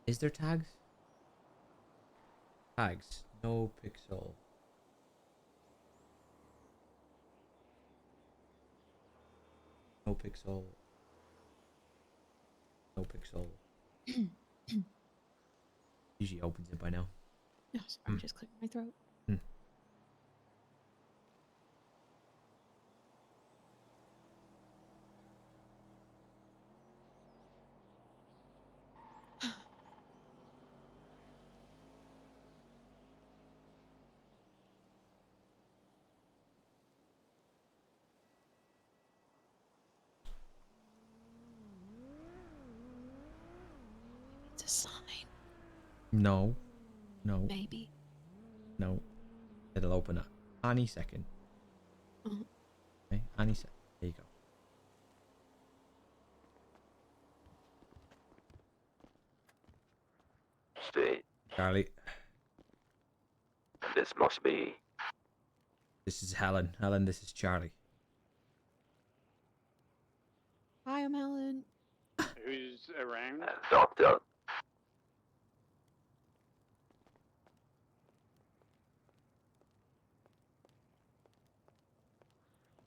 Is there tags? Tags. No pixel. No pixel. No pixel. Usually opens it by now. Oh, sorry, just clearing my throat. Hmm. It's a sign. No. No. Maybe. No. It'll open up any second. Uh-huh. Okay, any second. There you go. Stay. Charlie, This must be this is Helen. Helen, this is Charlie. Hi, I'm Helen. Who's around? Doctor.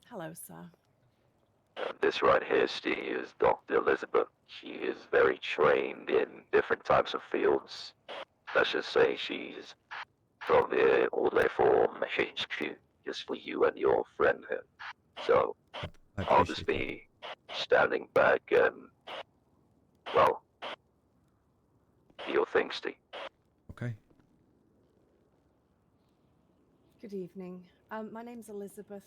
Hello, sir. This right here, Steve, is Dr. Elizabeth. She is very trained in different types of fields. Let's just say she's from the all the way from HQ, just for you and your friend here. So I I'll just appreciate be standing back and, well, do your thing, Steve. that. Okay. Good evening. My name's Elizabeth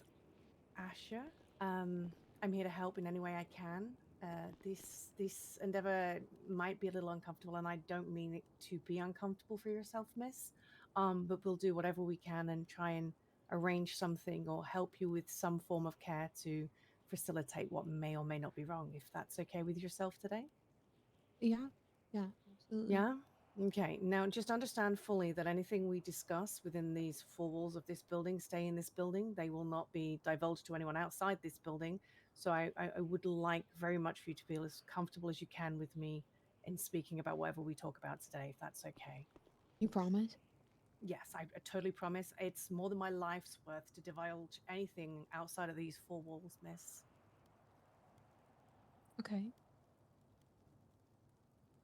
Asher. I'm here to help in any way I can. This endeavor might be a little uncomfortable, and I don't mean it to be uncomfortable for yourself, miss. But we'll do whatever we can and try and arrange something or help you with some form of care to facilitate what may or may not be wrong, if that's okay with yourself today. Yeah, absolutely. Yeah? Okay. Now, just understand fully that anything we discuss within these four walls of this building stay in this building. They will not be divulged to anyone outside this building. So I would like very much for you to feel as comfortable as you can with me in speaking about whatever we talk about today, if that's okay. You promise? Yes, I totally promise. It's more than my life's worth to divulge anything outside of these four walls, miss. Okay.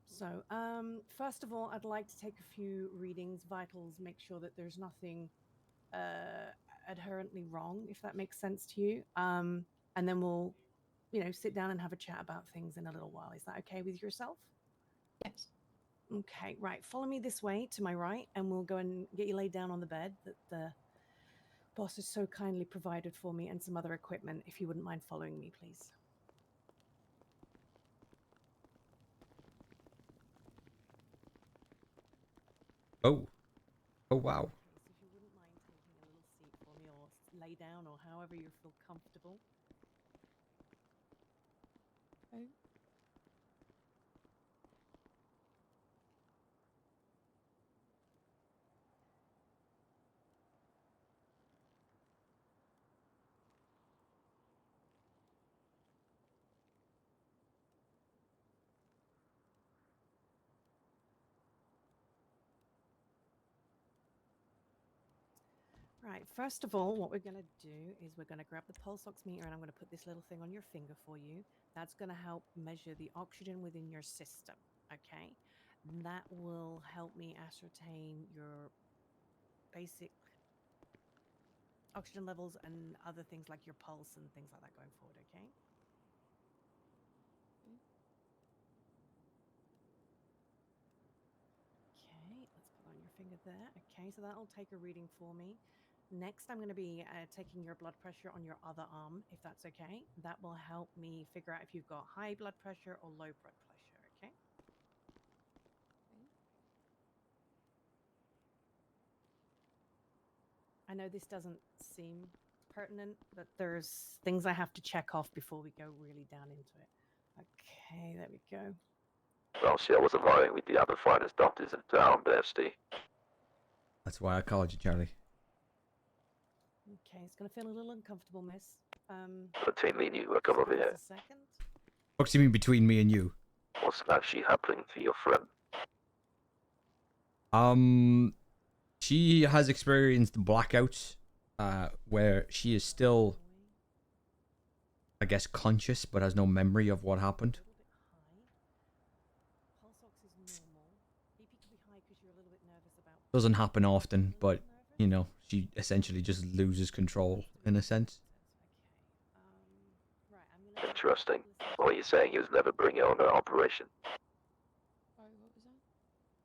So, first of all, I'd like to take a few readings, vitals, make sure that there's nothing adherently wrong, if that makes sense to you. And then we'll, sit down and have a chat about things in a little while. Is that okay with yourself? Yes. Okay, right. Follow me this way to my right, and we'll go and get you laid down on the bed that the boss has so kindly provided for me and some other equipment. If you wouldn't mind following me, please. Oh. Oh, wow. Okay, so if you wouldn't mind taking a little seat for me, or lay down, or however you feel comfortable. Okay. Right, first of all, what we're going to do is we're going to grab the pulse oximeter and I'm going to put this little thing on your finger for you. That's going to help measure the oxygen within your system, okay? That will help me ascertain your basic oxygen levels and other things like your pulse and things like that going forward, okay? Okay, let's put on your finger there. Okay, so that'll take a reading for me. Next, I'm going to be taking your blood pressure on your other arm, if that's okay. That will help me figure out if you've got high blood pressure or low blood pressure, okay? I know this doesn't seem pertinent, but there's things I have to check off before we go really down into it. Okay, there we go. Well, see, I wasn't lying with the other finest doctors in town there, Steve. That's why I called you, Charlie. Okay, it's going to feel a little uncomfortable, miss. Between me and you, I come over Just here. a second. What do you mean between me and you? What's actually happening to your friend? She has experienced blackouts, where she is still, I guess, conscious but has no memory of what happened. Doesn't happen often, but you know, she essentially just loses control in a sense. Interesting. What you're saying is never bring it on an operation. Sorry, what was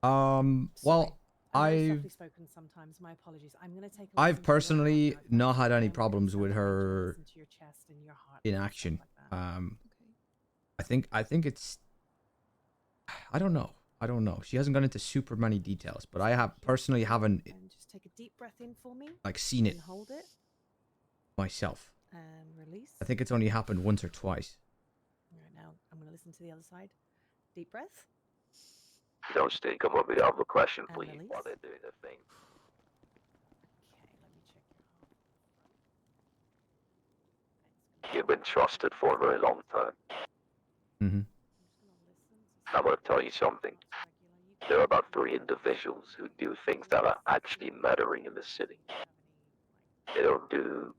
that? Well, I know it's I've softly spoken sometimes. My apologies. I'm going to take a listen I've to your personally heart now, if not that's had any okay. I'm gonna problems with sound like I can her listen to your chest and your heart in and stuff action. like that. Okay. I think it's, I don't know. I don't know. She hasn't gone into super many details, but I have personally haven't And just take a deep breath in for me. like seen it And hold it. myself. And release. I think it's only happened once or twice. All right, now I'm going to listen to the other side. Deep breath. You don't stay. Come up with another question for And you release. while they're doing their thing. Okay, let me check your heart. You've been trusted for a very long time. Mm-hmm. I'm going to tell you something. There are about 3 individuals who do things that are actually mattering in the city. They don't do.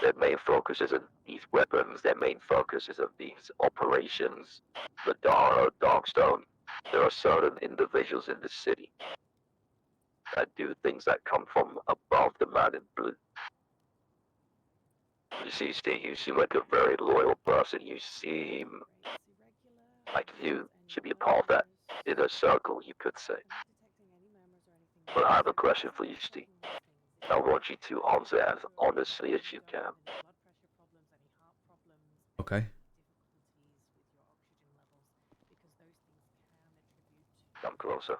Their main focus isn't these weapons. Their main focus is of these operations. The Darkstone. There are certain individuals in the city that do things that come from above the man in blue. You see, Steve, you seem like a very loyal person. You seem like you should be a part of that inner circle, you could say. But I have a question for you, Steve. I want you to answer as honestly as you can. Okay. Come closer.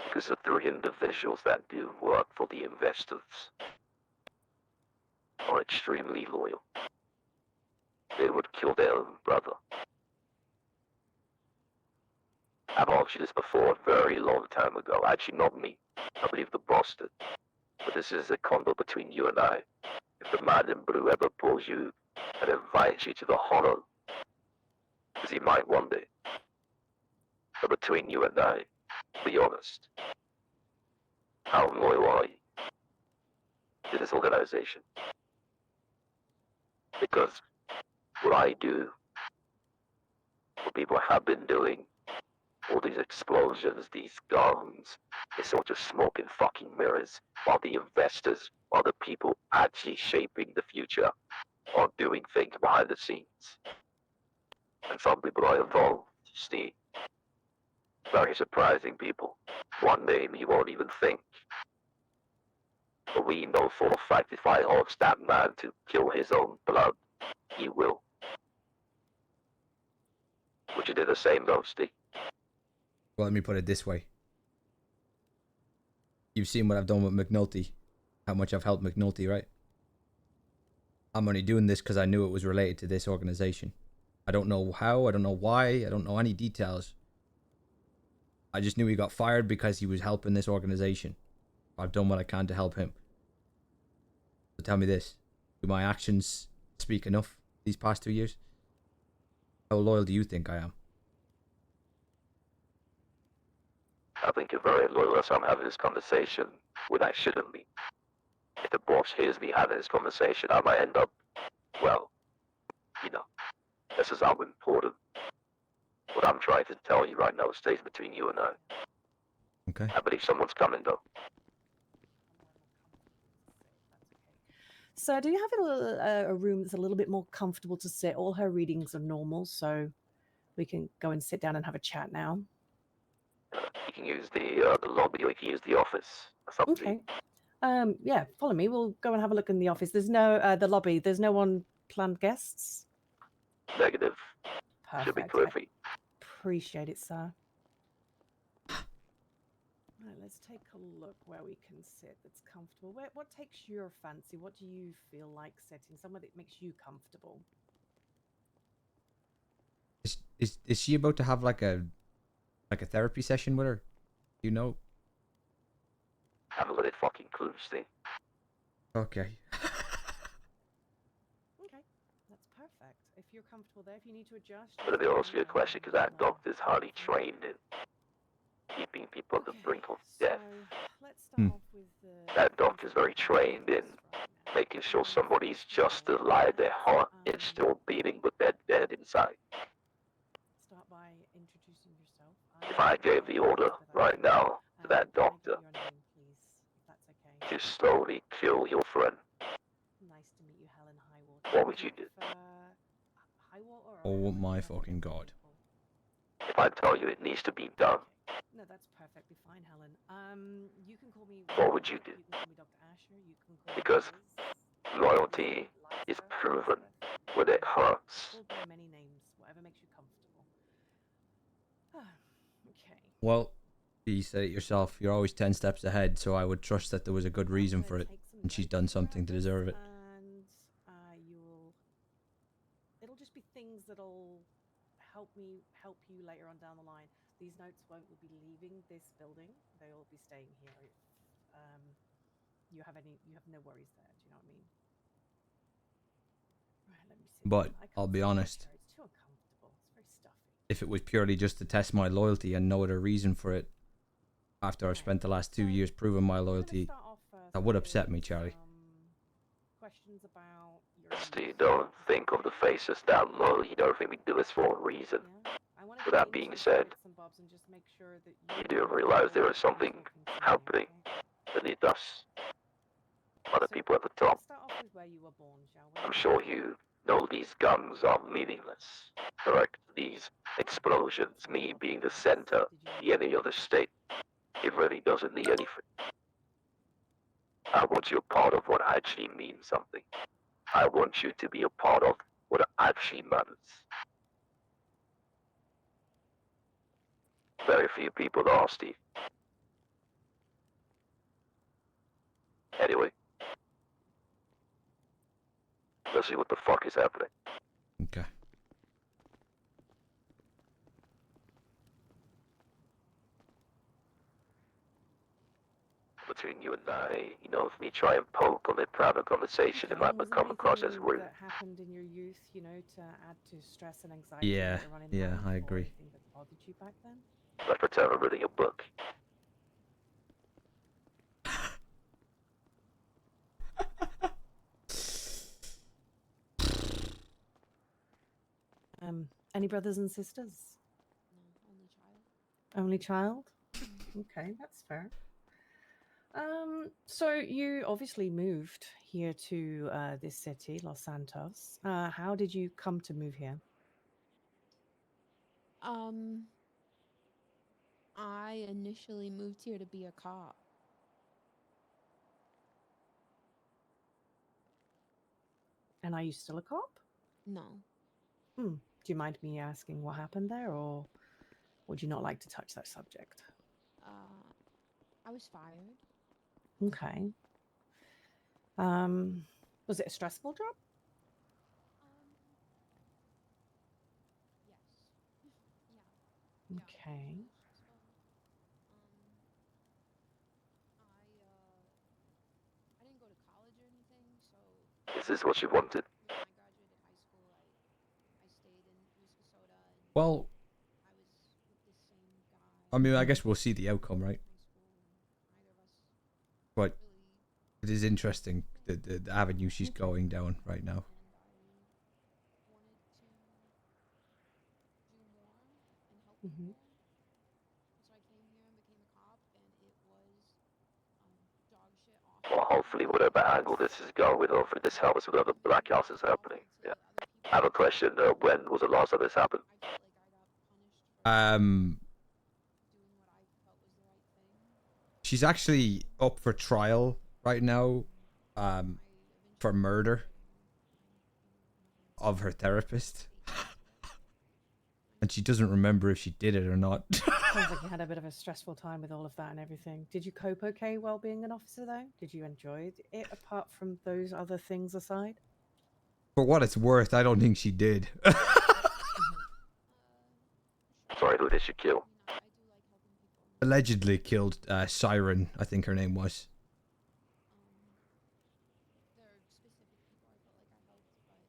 Because the 3 individuals that do work for the investors are extremely loyal. They would kill their own brother. I've asked you this before a very long time ago. Actually, not me. I believe the boss did. But this is a combo between you and I. If the man in blue ever pulls you and invites you to the hollow, because he might one day. But between you and I, be honest. How loyal are you to this organization? Because what I do, what people have been doing, all these explosions, these guns, it's all just smoke and fucking mirrors, while the investors, while the people actually shaping the future, are doing things behind the scenes. And some people are involved, Steve. Very surprising people. One name you won't even think. But we know for a fact if I ask that man to kill his own blood, he will. Would you do the same though, Steve? Well, let me put it this way. You've seen what I've done with McNulty. How much I've helped McNulty, right? I'm only doing this because I knew it was related to this organization. I don't know how, I don't know why, I don't know any details. I just knew he got fired because he was helping this organization. I've done what I can to help him. So tell me this. Do my actions speak enough these past 2 years? How loyal do you think I am? I think you're very loyal as I'm having this conversation when I shouldn't be. If the boss hears me having this conversation, I might end up, well, you know, this is how important. What I'm trying to tell you right now stays between you and I. Okay. I believe someone's coming though. So, do you have a room that's a little bit more comfortable to sit? All her readings are normal, so we can go and sit down and have a chat now. You can use the lobby or you can use the office. That's up to you. Okay. Yeah, follow me. We'll go and have a look in the office. There's no the lobby. There's no one planned guests. Negative. Perfect. Should be perfect. Appreciate it, sir. Right, let's take a look where we can sit that's comfortable. What takes your fancy? What do you feel like sitting? Somewhere that makes you comfortable. Is she about to have like a therapy session with her? You know? Have a little fucking clue, Steve. Okay. Okay, that's perfect. If you're comfortable there, if you need to adjust. But let me ask you a question, because that doctor's highly trained in keeping people on the brink of death. Let's start Hmm. off with the. That doctor's very trained in making sure somebody's just alive, their heart is still beating, but they're dead inside. Start by introducing yourself. If I gave the order right now to that Can I doctor get your name, please, if that's okay? to slowly kill your friend, Nice to meet you, Helen Highwater. what would you do? Highwater or Oh Helen? my Is that what fucking you're god. looking for? If I tell you it needs to be done, Okay. No, that's perfectly fine, Helen. You can call me. what would you do? You can call me Dr. Asher. You can call Because me Liz, loyalty is Liza, proven Elizabeth. when it hurts. Called by many names, whatever makes you comfortable. Okay. Well, you said it yourself. You're always 10 steps ahead, so I would trust that there was a good reason for it, and she's done something to deserve it. And it'll just be things that'll help you later on down the line. These notes won't be leaving this building. They will be staying here. If you have no worries there. Do you know what I mean? Right, let me see. But I'll be honest, It's too uncomfortable. It's very stuffy. if it was purely just to test my loyalty and no other reason for it, after I've spent the last 2 years proving my loyalty, that would upset me, Charlie. Questions about your Steve, don't think of the faces down low. You don't think we do this for a reason. With that being said, you do realize there is something happening beneath us. Other people at the top. Start off with where you were born, shall we? I'm sure you know these guns are meaningless. Correct? These explosions, me being the center, the enemy of the state, it really doesn't mean anything. I want you a part of what actually means something. I want you to be a part of what actually matters. Very few people are, Steve. Anyway, let's see what the fuck is happening. Okay. Between you and I, if me try and poke on their private conversation, it might Was there become across as anything rude. that happened in your youth, to add to stress and anxiety Yeah, later on in yeah, life, I or agree. anything that bothered you back then? Let's pretend I'm reading a book. Any brothers and sisters? No, only child. Only child? Okay, that's fair. So you obviously moved here to this city, Los Santos. How did you come to move here? I initially moved here to be a cop. And are you still a cop? No. Do you mind me asking what happened there, or would you not like to touch that subject? I was fired. Okay. Was it a stressful job? Yes. Yeah. Okay. Really stressful. I didn't go to college or anything, so Is this what you wanted? when I graduated high school, I stayed in Minnesota, and Well, I was with this same guy. I mean, I guess we'll see the outcome, right? High school, and neither of us But really. it is interesting, the avenue she's going down right now. And I wanted to do more and help Mhm. people. So I came here and became a cop, and it was dog shit awful. Well, hopefully whatever angle this is going, hopefully this helps with other blackouts is happening. Yeah. I have a question. When was the last time this happened? I felt like I got punished for doing what I felt was the right thing. She's actually up for trial right now, for murder of her therapist. And she doesn't remember if she did it or not. Sounds like you had a bit of a stressful time with all of that and everything. Did you cope okay while being an officer, though? Did you enjoy it apart from those other things aside? For what it's worth, I don't think she did. Sorry, who did she kill? I do like helping people. Allegedly killed Siren, I think her name was. There are specific people I felt like I helped,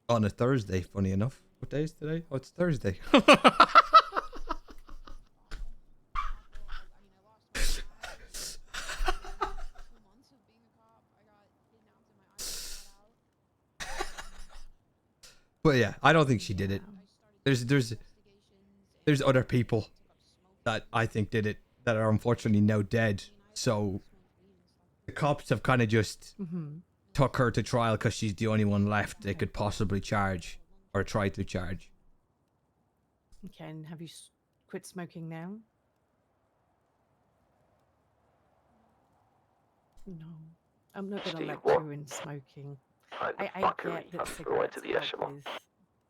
but On a Thursday, funny enough. What day is today? Oh, it's Thursday. But yeah, I don't think she did it. There's other people that I think did it that are unfortunately now dead. So the cops have kind of just took her to trial because she's the only one left they could possibly charge or try to charge. Okay, and have you quit smoking now? No. I'm not going to Steve, lecture what you in smoking. kind of I fuckery get that have you brought into cigarettes the help echelon? with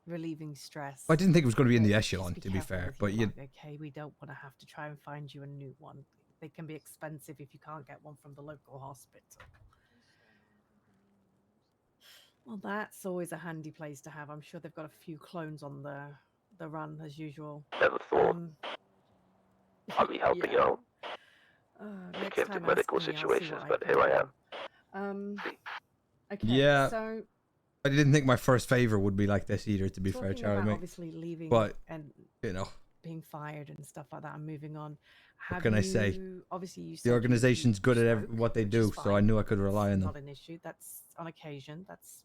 relieving stress. I didn't think it was going to be in the but echelon, just to be careful fair. with But your you, mug, okay, we don't want to have to try and find you a new one. They can be expensive if you can't get one from the local hospital. Well, that's always a handy place to have. I'm sure they've got a few clones on the run as usual. Never thought I'd be helping yeah. out. It Next came to time, medical ask me. I'll see situations, what but I here can I do. am. Okay. Yeah. So I didn't think my first favor would be like this either, to be fair, talking Charlie, about mate. obviously leaving But, and you know, being fired and stuff like that and moving on. what can I say? Obviously, you said The organization's good at smoke, what they which do, is so I fine. knew I could rely on It's them. not an issue. That's on occasion. That's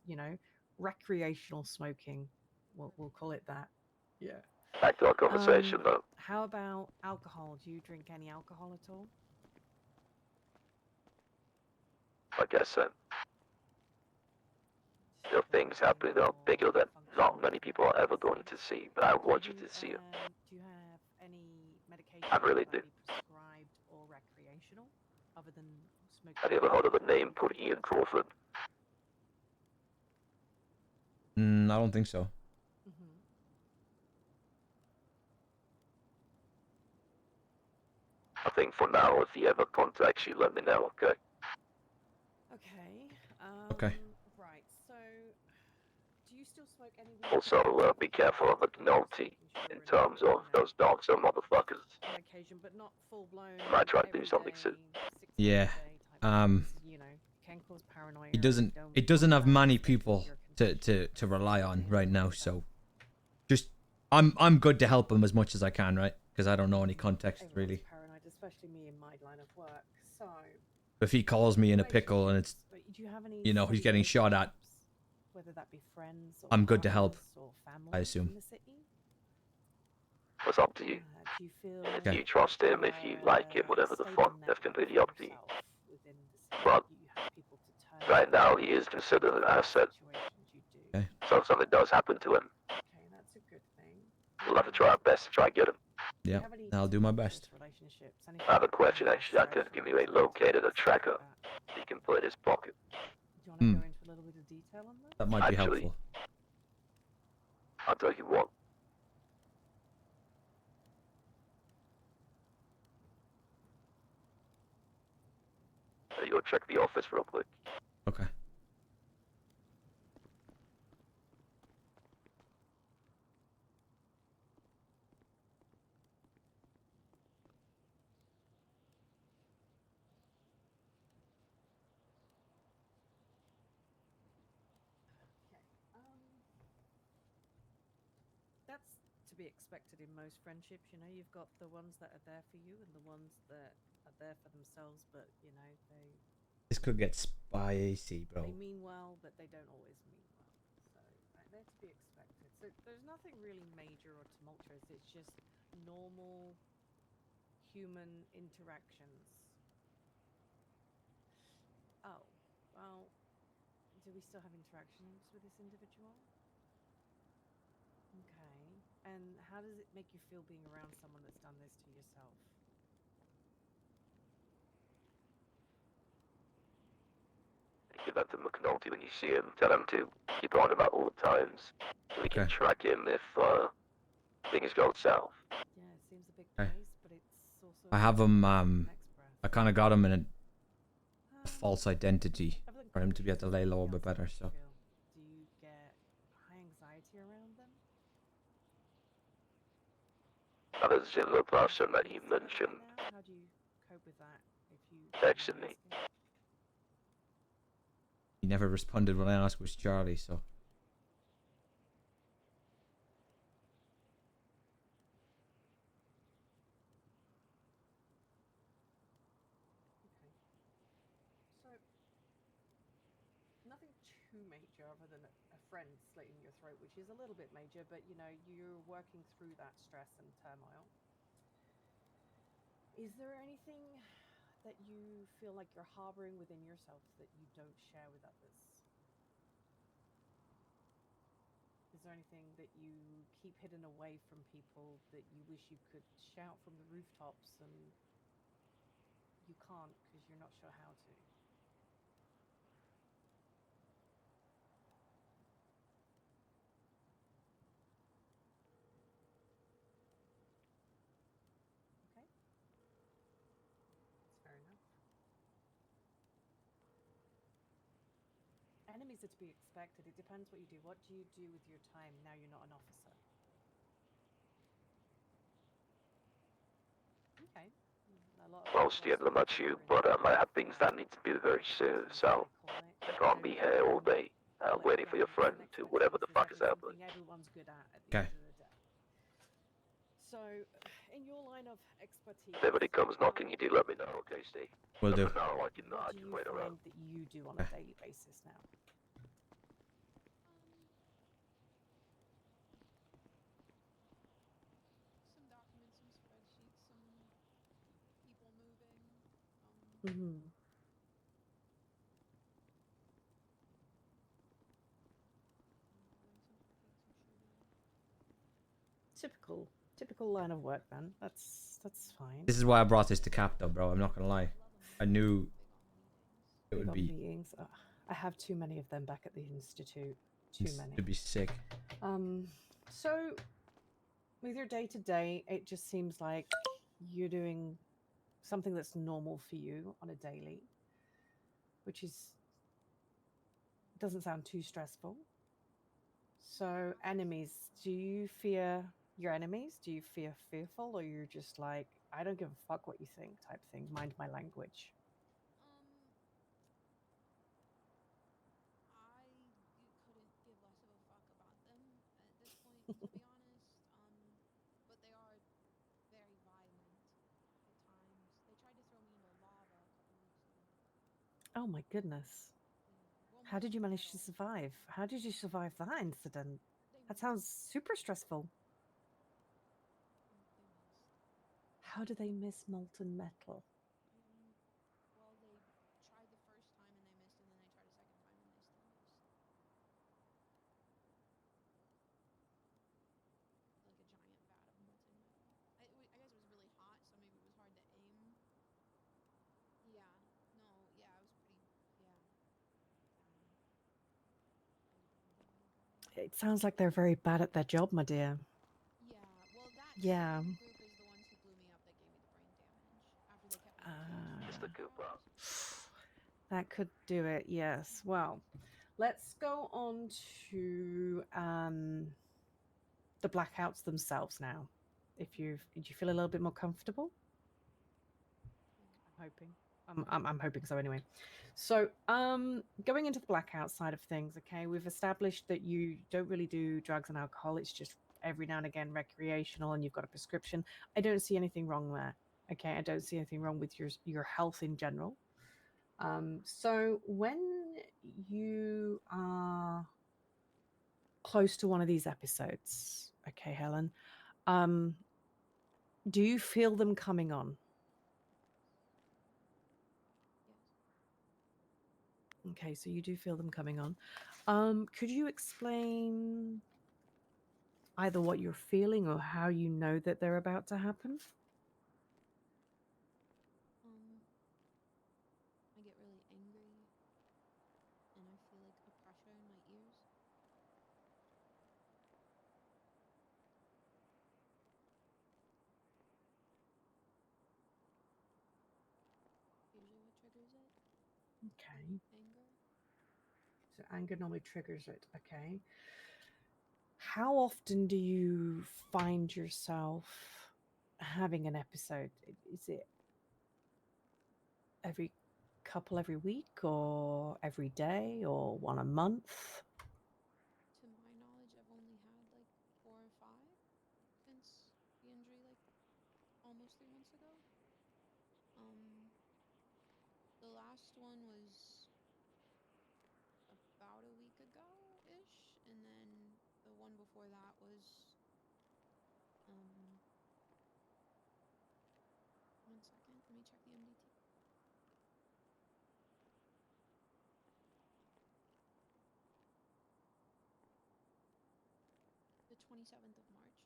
recreational smoking. We'll call it that. Yeah. Back to our conversation, though. How about alcohol? Do you drink any alcohol at all? I guess so. There are things happening that are bigger that not many people are ever going to see, but I want you to see it. Do you have any medication I really that do. be prescribed or recreational other than smoking? Have you ever heard of the name called Ian Crawford? I don't think so. I think for now, if he ever contacts you, let me know, okay? Okay. Okay. Right. So, do you still smoke any? Also, be careful of McNulty in terms of those dogs are motherfuckers. On occasion, but not full blown. Might try to do something soon. Yeah. Can cause paranoia. It doesn't have many people to rely on right now, so just I'm good to help him as much as I can, right? Because I don't know any context really. Paranoid, especially me in my line of work. So If he calls me in a pickle and it's, do you have any you know, he's getting shot at, whether that be friends or I'm good to help, or family I assume. in the city? It's up to you. Do you feel If you trust him, if you like him, whatever the fuck, that's completely up to you. But right now, he is considered an asset. Okay. So if something does happen to him, Okay, that's a good thing. we'll have to try our best to try and get him. Yeah, I'll do my best. I have a question, actually. I could give you a located a tracker. You can put in his pocket. Do you want to go into a little bit of detail on that? That might be Actually, helpful. I'll tell you what. You'll check the office real quick. Okay. That's to be expected in most friendships. You've got the ones that are there for you and the ones that are there for themselves, but they This could get spicy, bro. they mean well, but they don't always mean well. So they're to be expected. So there's nothing really major or tumultuous. It's just normal human interactions. Oh, well, do we still have interactions with this individual? Okay. And how does it make you feel being around someone that's done this to yourself? Give that to McNulty when you see him. Tell him to keep on about all the times so we can track him if things go south. Yeah, it seems a big place, but it's also. I have him. I kind of got him in a false identity for him to be able to lay low a bit better. So. Do you get high anxiety around them? Other similar person that you mentioned How do you cope with that if you texted me. He never responded when I asked was Charlie, so. too major other than a friend slitting your throat, which is a little bit major, but you know, you're working through that stress and turmoil. Is there anything that you feel like you're harboring within yourself that you don't share with others? Is there anything that you keep hidden away from people that you wish you could shout from the rooftops and you can't because you're not sure how to? Okay, that's fair enough. Enemies are to be expected. It depends what you do. What do you do with your time now you're not an officer? Okay. A lot of Most people of them at you, but I have things that need to be very soon, so I can't be here all day waiting for your friend to whatever the fuck is happening. Everyone's good at the Okay. end of the day. So, in your line of expertise, If anybody comes knocking, you do let me know, okay, Steve? Will do. No, I can what do you wait around. find that you do on a daily basis now? Some documents, some spreadsheets, some people moving. Mm-hmm. Some cooking, some shooting. Typical line of work, then. That's fine. This is why I brought this to Cap, though, bro. I'm not gonna lie. I knew it Big would on be meetings. I have too many of them back at the institute. Too many. to be sick. So with your day to day, it just seems like you're doing something that's normal for you on a daily, which doesn't sound too stressful. So enemies, do you fear your enemies? Do you feel fearful, or you're just like, I don't give a fuck what you think type thing, mind my language? I couldn't give less of a fuck about them at this point, to be honest. But they are very violent at times. They tried to throw me into lava a couple weeks ago. Oh my goodness. Yeah. Well, How did you molten manage to metal. survive? How did you survive that incident? They That missed. sounds super stressful. They missed. How do they miss molten metal? Well, they tried the first time and they missed, and then they tried a second time and they still missed. Like a giant vat of molten metal. I guess it was really hot, so maybe it was hard to aim. Yeah. No, yeah, it was pretty, yeah. It sounds like they're very bad at their job, my dear. Yeah, well, that Yeah. same group is the ones who blew me up that gave me the brain damage after they kept me It's the for Cooper. hours. That could do it, yes. Well, let's go on to the blackouts themselves now. Did you feel a little bit more comfortable? I'm hoping. I'm hoping so anyway. So, going into the blackout side of things, okay, we've established that you don't really do drugs and alcohol. It's just every now and again recreational, and you've got a prescription. I don't see anything wrong there. Okay, I don't see anything wrong with your health in general. So when you are close to one of these episodes, okay, Helen, do you feel them coming on? Yes. Okay, so you do feel them coming on. Could you explain either what you're feeling or how you know that they're about to happen? I get really angry and I feel like a pressure in my ears. Usually what triggers it? Okay. Anger. So anger normally triggers it. Okay. How often do you find yourself having an episode? Is it every every week or every day or one a month? To my knowledge, I've only had like 4 or 5 since the injury, like almost 3 months ago. The last one was about a week one before that was, 1 second, let me check the MDT. The 27th of March.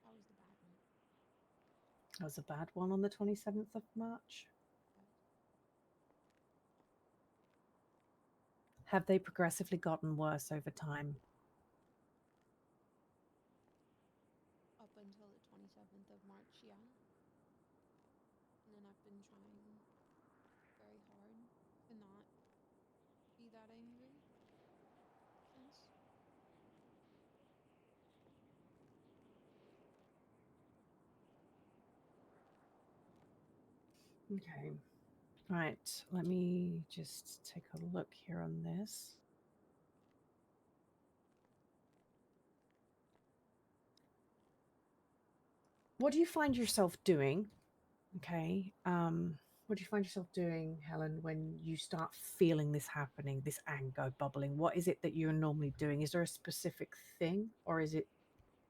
That was the bad one. That was a bad one on the 27th of March. Right. Have they progressively gotten worse over time? Up until the 27th of March, yeah. And then I've been trying very hard to not be that angry since. Okay. Right. Let me just take a look here on this. What do you find yourself doing? Okay. What do you find yourself doing, Helen, when you start feeling this happening, this anger bubbling? What is it that you're normally doing? Is there a specific thing, or is it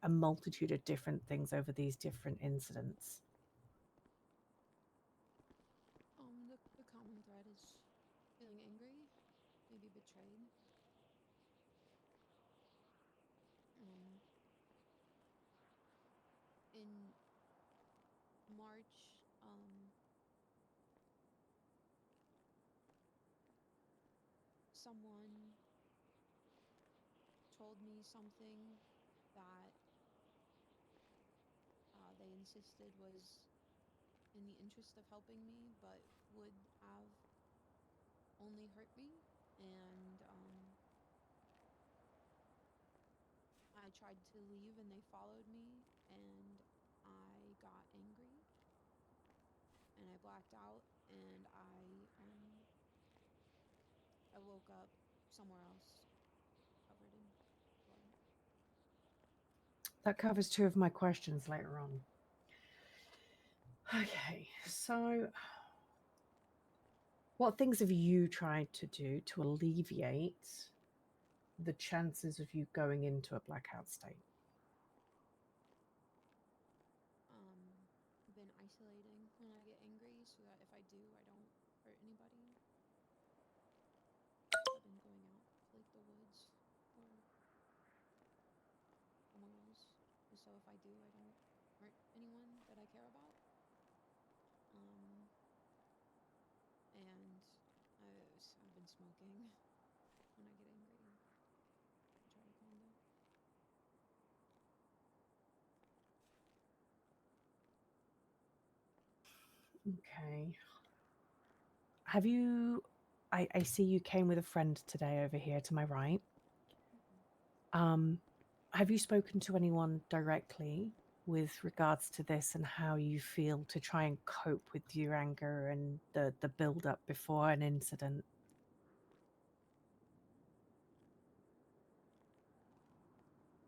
a multitude of different things over these different incidents? The common thread is feeling angry, maybe betrayed. In March, someone told me something that they insisted was in the interest of helping me, but would have only hurt me. And I tried to leave and they followed me, and I got angry and I blacked out, and I woke up somewhere else covered in blood. That covers two of my questions later on. Okay, so what things have you tried to do to alleviate the chances of you going into a blackout state? I've been isolating when I get angry so that if I do, I don't hurt anybody. I've been going out to like the woods or somewhere else, just so if I do, I don't hurt anyone that I care about. And I've been smoking when I get angry to try to calm down. Okay. Have you, I see you came with a friend today over here to my right. Have you spoken to anyone directly with regards to this and how you feel to try and cope with your anger and the build up before an incident?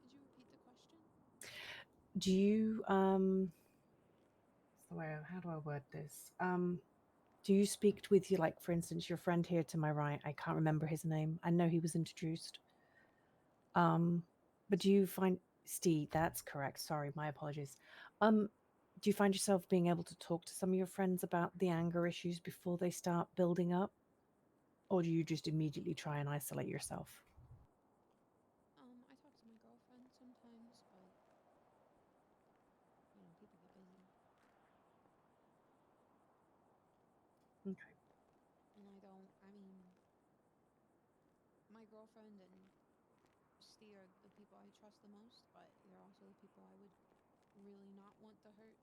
Could you repeat the question? Do you how do I word this? Do you speak with you, like for instance, your friend here to my right? I can't remember his name. I know he was introduced. But do you find Steve? That's correct. Sorry, my apologies. Do you find yourself being able to talk to some of your friends about the anger issues before they start building up, or do you just immediately try and isolate yourself? I talk to my girlfriend sometimes, but you know, people get busy. Okay. And I mean, my girlfriend and Steve are the people I trust the most, but they're also the people I would really not want to hurt.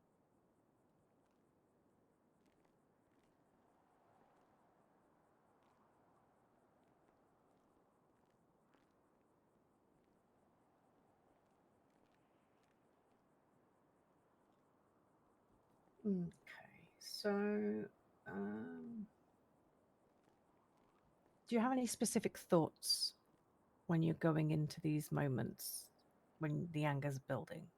Okay. So, do you have any specific thoughts when you're going into these moments when the anger's building?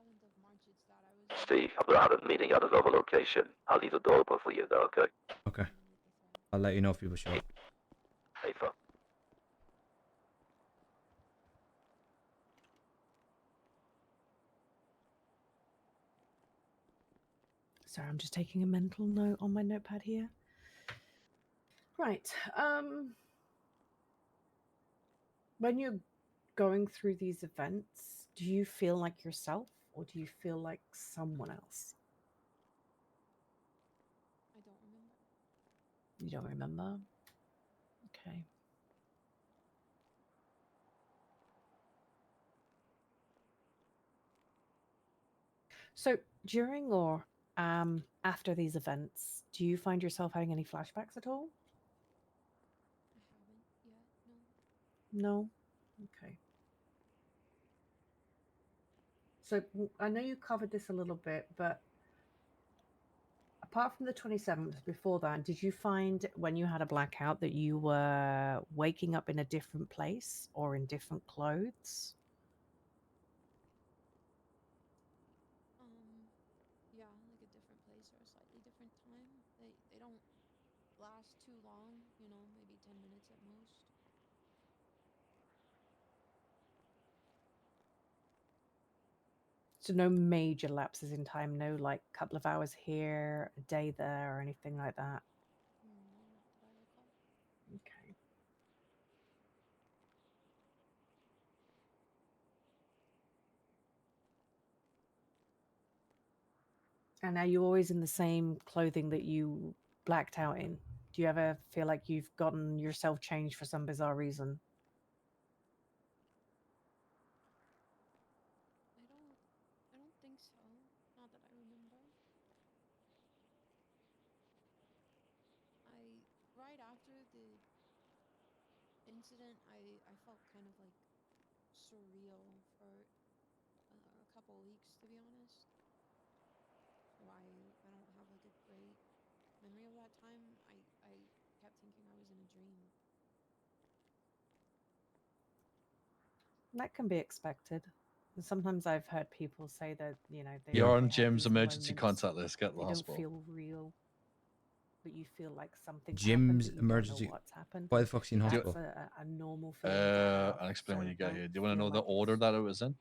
27th of March. It's that I was. Steve, I'm gonna have a meeting at another location. I'll leave the door open for you though, okay? Okay. Underneath the thread. I'll let you know if people show up. Hey, fuck. Sorry, I'm just taking a mental note on my notepad here. Right. When you're going through these events, do you feel like yourself or do you feel like someone else? I don't remember. You don't remember? Okay. So during or after these events, do you find yourself having any flashbacks at all? I haven't yet. No. No? Okay. So I know you covered this a little bit, but apart from the 27th, before that, did you find when you had a blackout that you were waking up in a different place or in different clothes? Yeah, like a different place or a slightly different time. They don't last too long, maybe 10 minutes at most. So no major lapses in time, no like couple of hours here, a day there, or anything like that. No, not that I recall. Okay. And are you always in the same clothing that you blacked out in? Do you ever feel like you've gotten yourself changed for some bizarre reason? I don't think so. Not that I remember. Right after the incident, I felt kind of like surreal for a couple weeks, to be honest. So I don't have like a great memory of that time. I kept thinking I was in a dream. That can be expected. Sometimes I've heard people say that, You're on they have Jim's these emergency moments, contact list. Get they the don't hospital. feel real, but you feel like something's happened, Jim's but you don't emergency. know what's happened. Why the fuck's he in That's hospital? a normal feeling to have. I'll explain So when you get don't here. Do you want to feel know the like order it's that it was in?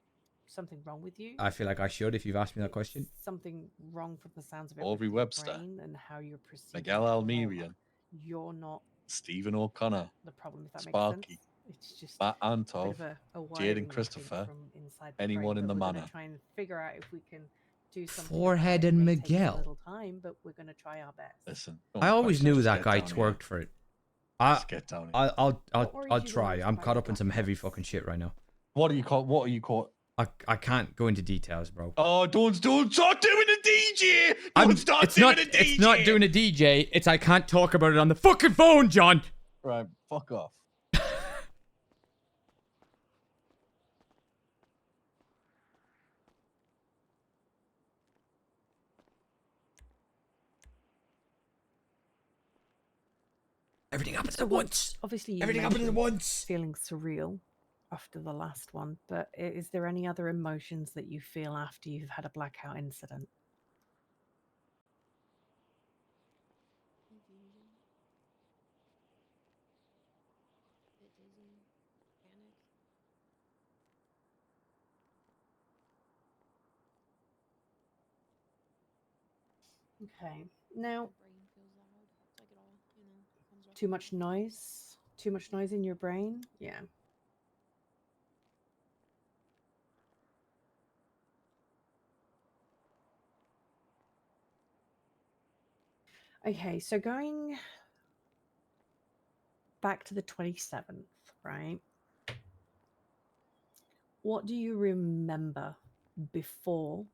something wrong with you. I feel like I should if you've asked me that question. It's something wrong from the sounds of it Aubrey with your Webster, brain and how you're perceiving Miguel trauma. Almerian, You're not Stephen O'Connor, the problem, if that Sparky, makes sense. It's just Matt a bit Antov, of a Jaden wiring, I think, Christopher, from inside the anyone brain. in But the we're going manor. to try and figure out if we can do something Forehead about it. and It may take us a Miguel. little time, but we're going to try our best. Listen, I always question, knew just that get guy down here. twerked for it. I, Just get down here. I'll worries I'll you the try. most I'm about caught your up in some heavy blackouts? fucking shit right now. What are you called? What are you called? I can't go into details, bro. Oh, don't start doing a DJ. Don't start doing a DJ. It's not doing a DJ. It's I can't talk about it on the fucking phone, John. Right, fuck off. Everything happens So at once. Obviously, you Everything happens at mentioned once. feeling surreal after the last one, but is there any other emotions that you feel after you've had a blackout incident? Confusion. Bit dizzy. Panic. Okay. Now, My brain feels loud. It's like it all, comes too rushing much back. noise? Too much noise in your brain? Yeah. Okay, so going back to the 27th, right? What do you remember before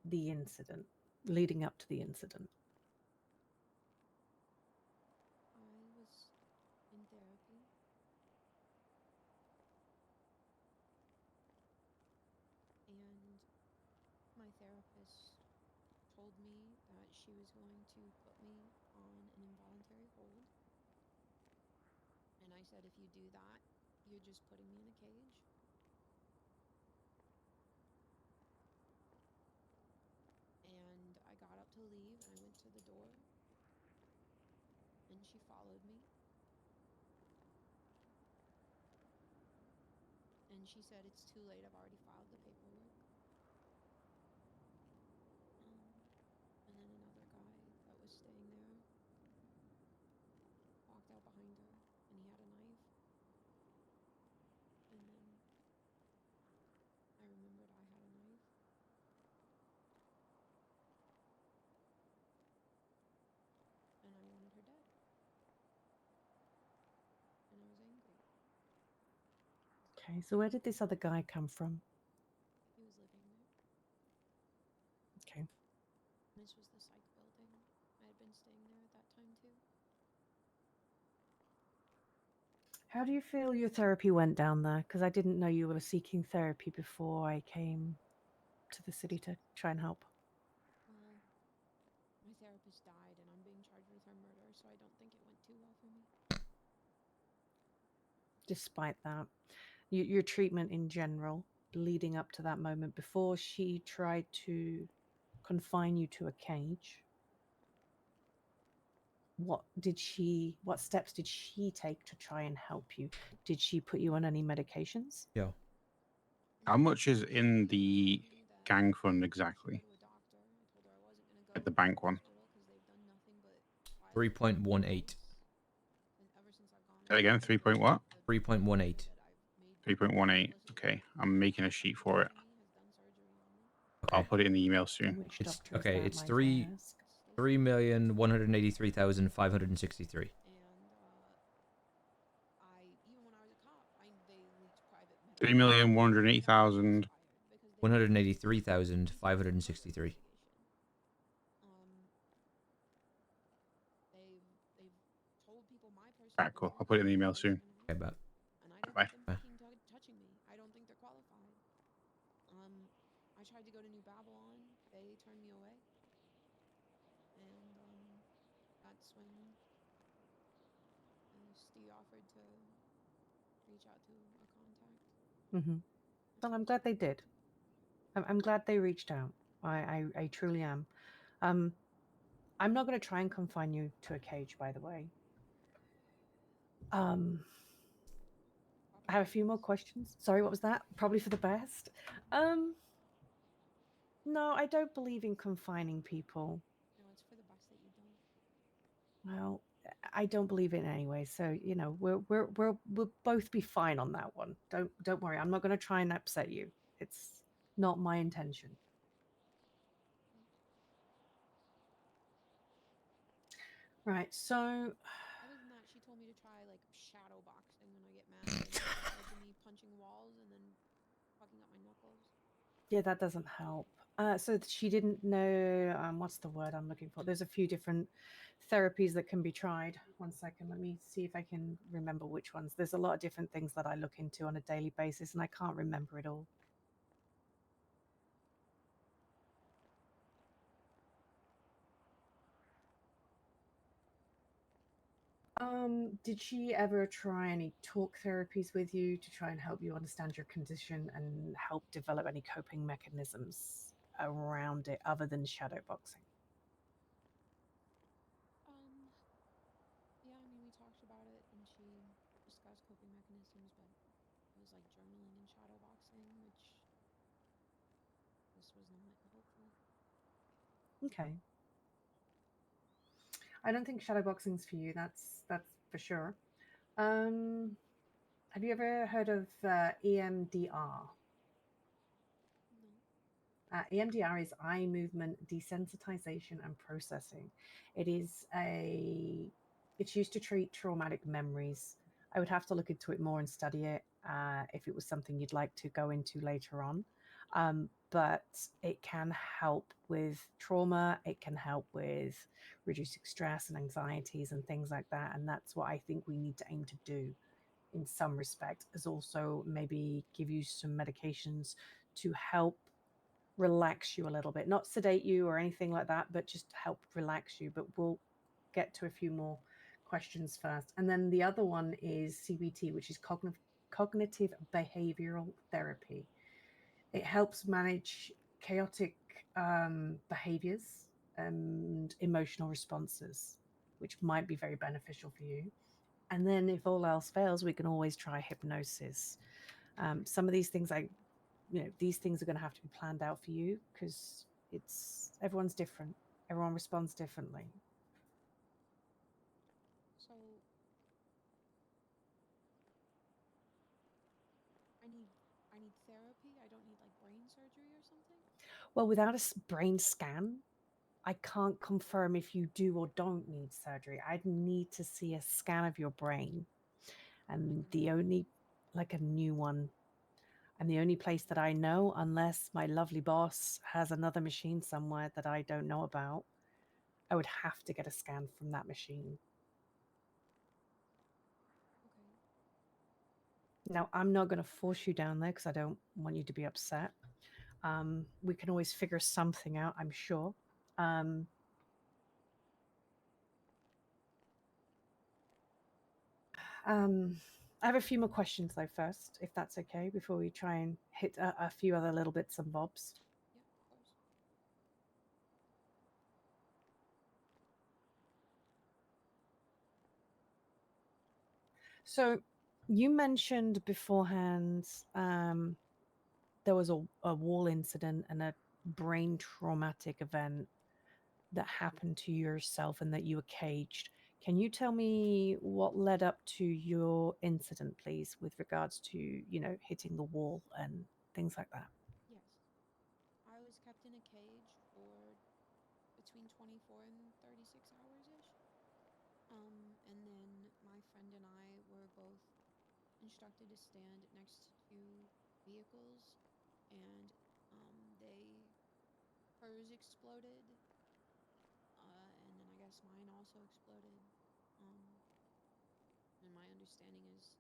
the incident, leading up to the incident? I was in therapy. And my therapist told me that she was going to put me on an involuntary hold. And I said, if you do that, you're just putting me in a cage. leave, and I went to the door, and she followed me. And she said, "It's too late. I've already filed the paperwork." And then another guy that was staying there walked out behind her, and he had a knife. And then I remembered I had a knife. And I wanted her dead. And I was angry. Okay, so where did this other guy come from? He was living there. Okay. This was the psych building. I had been staying there at that time too. How do you feel your therapy went down there? Because I didn't know you were seeking therapy before I came to the city to try and help. Well, my therapist died, and I'm being charged with her murder, so I don't think it went too well for me. Despite that, your treatment in general, leading up to that moment, before she tried to confine you to a cage, what steps did she take to try and help you? Did she put you on any medications? Yo. How much is in the Told me that gang fund I exactly? should go to a doctor. I told her I wasn't going to go Like the to bank one. hospital because they've done nothing but violate 3.18. my rights. And ever since I've gone Say it again, 3 point what? the 3.18. that I've made 3.18. Okay, I'm making a sheet for it. to me has done surgery on me. I'll Okay. put it in the email soon. Which It's doctor is okay. that, It's might I ask? 3,183,563. And I even when I was a cop, they leaked private 3,108,000. because they 183,563. they've told people my personal Alright, cool. I'll business, put it in the and email they soon. wasn't gonna Okay, help but me. And I don't Bye. want them fucking touching me. I don't think they're qualified. I tried to go to New Babylon. They turned me away. And that's when Steve offered to reach out to a contact. Mm-hmm. Well, I'm glad they did. I'm glad they reached out. I truly am. I'm not going to try and confine you to a cage, by the way. I have a few more questions. Sorry, what was that? Probably for the best. No, I don't believe in confining people. No, it's for the best that you don't. Well, I don't believe it anyway. So we'll both be fine on that one. Don't worry. I'm not going to try and upset you. It's not my intention. Right. So Other than that, she told me to try like shadow boxing when I get mad, and that led to me punching walls and then fucking up my knuckles. yeah, that doesn't help. So she didn't know what's the word I'm looking for. There's a few different therapies that can be tried. One second, let me see if I can remember which ones. There's a lot of different things that I look into on a daily basis, and I can't remember it all. Did she ever try any talk therapies with you to try and help you understand your condition and help develop any coping mechanisms around it other than shadow boxing? Yeah, I mean, we talked about it, and she discussed coping mechanisms, but it was like journaling and shadow boxing, which this was not helpful. Okay. I don't think shadow boxing's for you. That's for sure. Have you ever heard of EMDR? No. EMDR is eye movement desensitization and processing. It's used to treat traumatic memories. I would have to look into it more and study it if it was something you'd like to go into later on. But it can help with trauma. It can help with reducing stress and anxieties and things like that. And that's what I think we need to aim to do in some respect, is also maybe give you some medications to help relax you a little bit, not sedate you or anything like that, but just help relax you. But we'll get to a few more questions first. And then the other one is CBT, which is cognitive behavioral therapy. It helps manage chaotic behaviors and emotional responses, which might be very beneficial for you. And then, if all else fails, we can always try hypnosis. Some of these things, these things are going to have to be planned out for you because everyone's different. Everyone responds differently. So I need therapy. I don't need like brain surgery or something. Well, without a brain scan, I can't confirm if you do or don't need surgery. I'd need to see a scan of your brain. And the only, like a new one, and the only place that I know, unless my lovely boss has another machine somewhere that I don't know about, I would have to get a scan from that machine. Okay. Now, I'm not going to force you down there because I don't want you to be upset. We can always figure something out, I'm sure. I have a few more questions though first, if that's okay, before we try and hit a few other little bits and bobs. Yeah, of course. So you mentioned beforehand there was a wall incident and a brain traumatic event that happened to yourself and that you were caged. Can you tell me what led up to your incident, please, with regards to, hitting the wall and things like that? Yes. I was kept in a cage for between 24 and 36 hours ish. And then my friend and I were both instructed to stand next to two vehicles, and hers exploded, and then I guess mine also exploded. Um, and my understanding is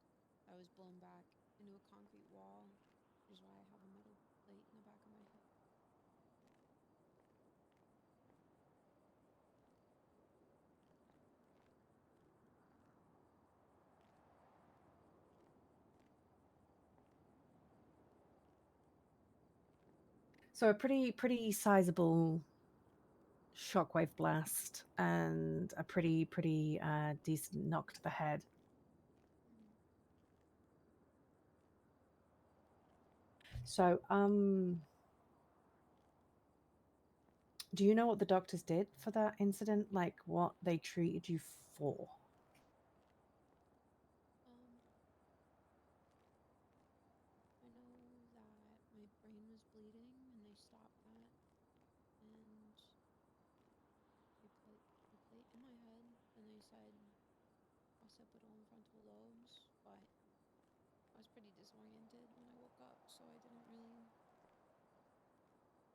I was blown back into a concrete wall, which is why I have a metal plate in the back of my head. So a pretty sizable shockwave blast and a pretty decent knock to the head. Mm-hmm. So do you know what the doctors did for that incident? Like what they treated you for? I know that my brain was bleeding and they stopped that, and they put a plate in my head and they said occipital and frontal lobes, but I was pretty disoriented when I woke up, so I didn't really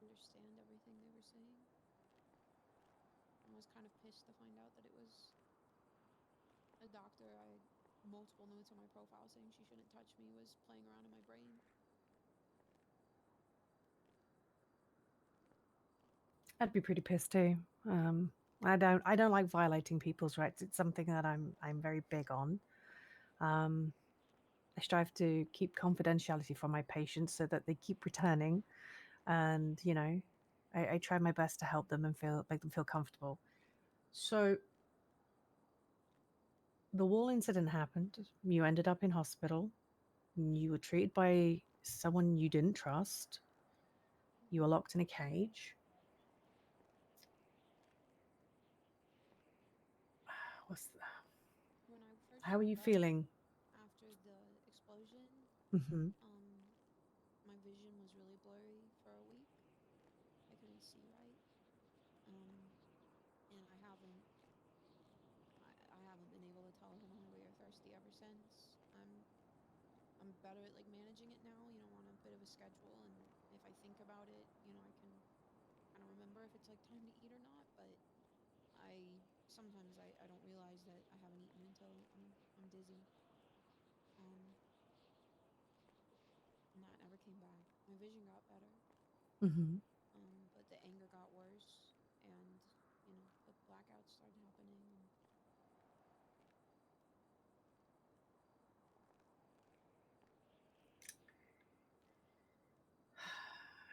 understand everything they were saying. I was kind of pissed to find out that it was a doctor I had multiple notes on my profile saying she shouldn't touch me was playing around in my brain. I'd be pretty pissed too. I don't like violating people's rights. It's something that I'm very big on. I strive to keep confidentiality from my patients so that they keep returning, and I try my best to help them and make them feel comfortable. So the wall incident happened. You ended up in hospital. You were treated by someone you didn't trust. You were locked in a cage. What's When I first How are you woke up feeling? after the explosion, Mm-hmm. my vision was really blurry for a week. I couldn't see right. Um, and I haven't been able to tell if I'm hungry or thirsty ever since. I'm better at like managing it now, on a bit of a schedule, and if I think about it, I can kind of remember if it's like time to eat or not, but I don't realize that I haven't eaten until I'm dizzy. Um, and that never came back. My vision got better, Mm-hmm. but the anger got worse, and the blackouts started happening. And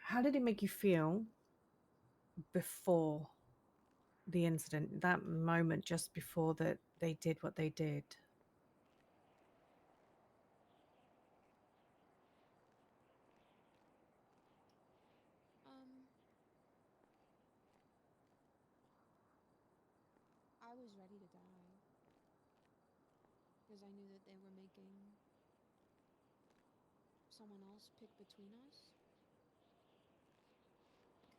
How did it make you feel before the incident, that moment just before that they did what they did? Um, I was ready to die because I knew that they were making someone else pick between us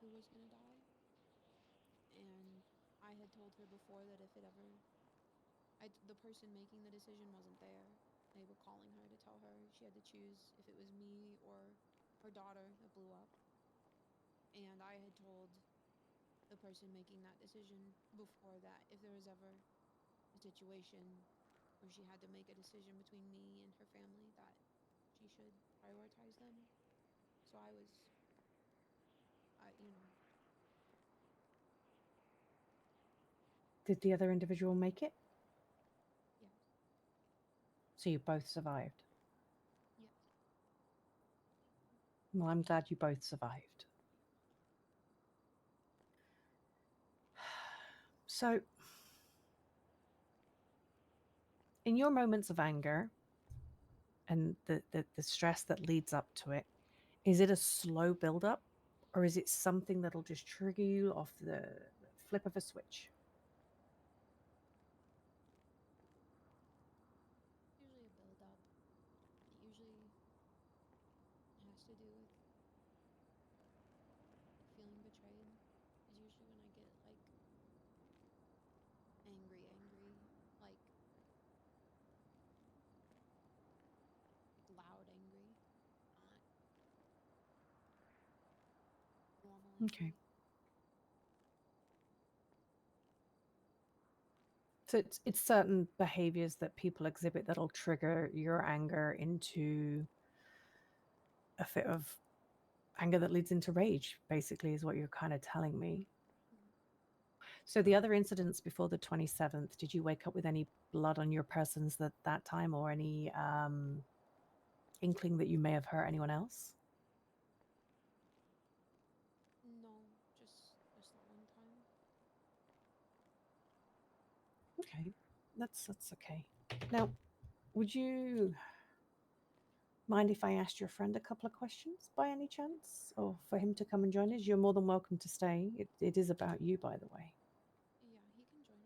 who was gonna die. And I had told her before that if it ever, the person making the decision wasn't there. They were calling her to tell her she had to choose if it was me or her daughter that blew up. And I had told the person making that decision before that if there was ever a situation where she had to make a decision between me and her family, that she should prioritize them. So I was, you know, Did the other individual make it? yes, So you both survived. yes. Well, I'm glad you both survived. So, in your moments of anger and the stress that leads up to it, is it a slow build-up, or is it something that'll just trigger you off the flip of a switch? Usually a build up. It usually has to do with feeling betrayed. Is usually when I get like angry, like loud angry, not normal Okay. angry. So it's certain behaviors that people exhibit that'll trigger your anger into a fit of anger that leads into rage, basically, is what you're kind of telling me. Mhm. So the other incidents before the 27th, did you wake up with any blood on your persons that time, or any inkling that you may have hurt anyone else? No, just that one time. Okay, that's okay. Now, would you mind if I asked your friend a couple of questions by any chance, or for him to come and join us? You're more than welcome to stay. It is about you, by the way. Yeah, he can join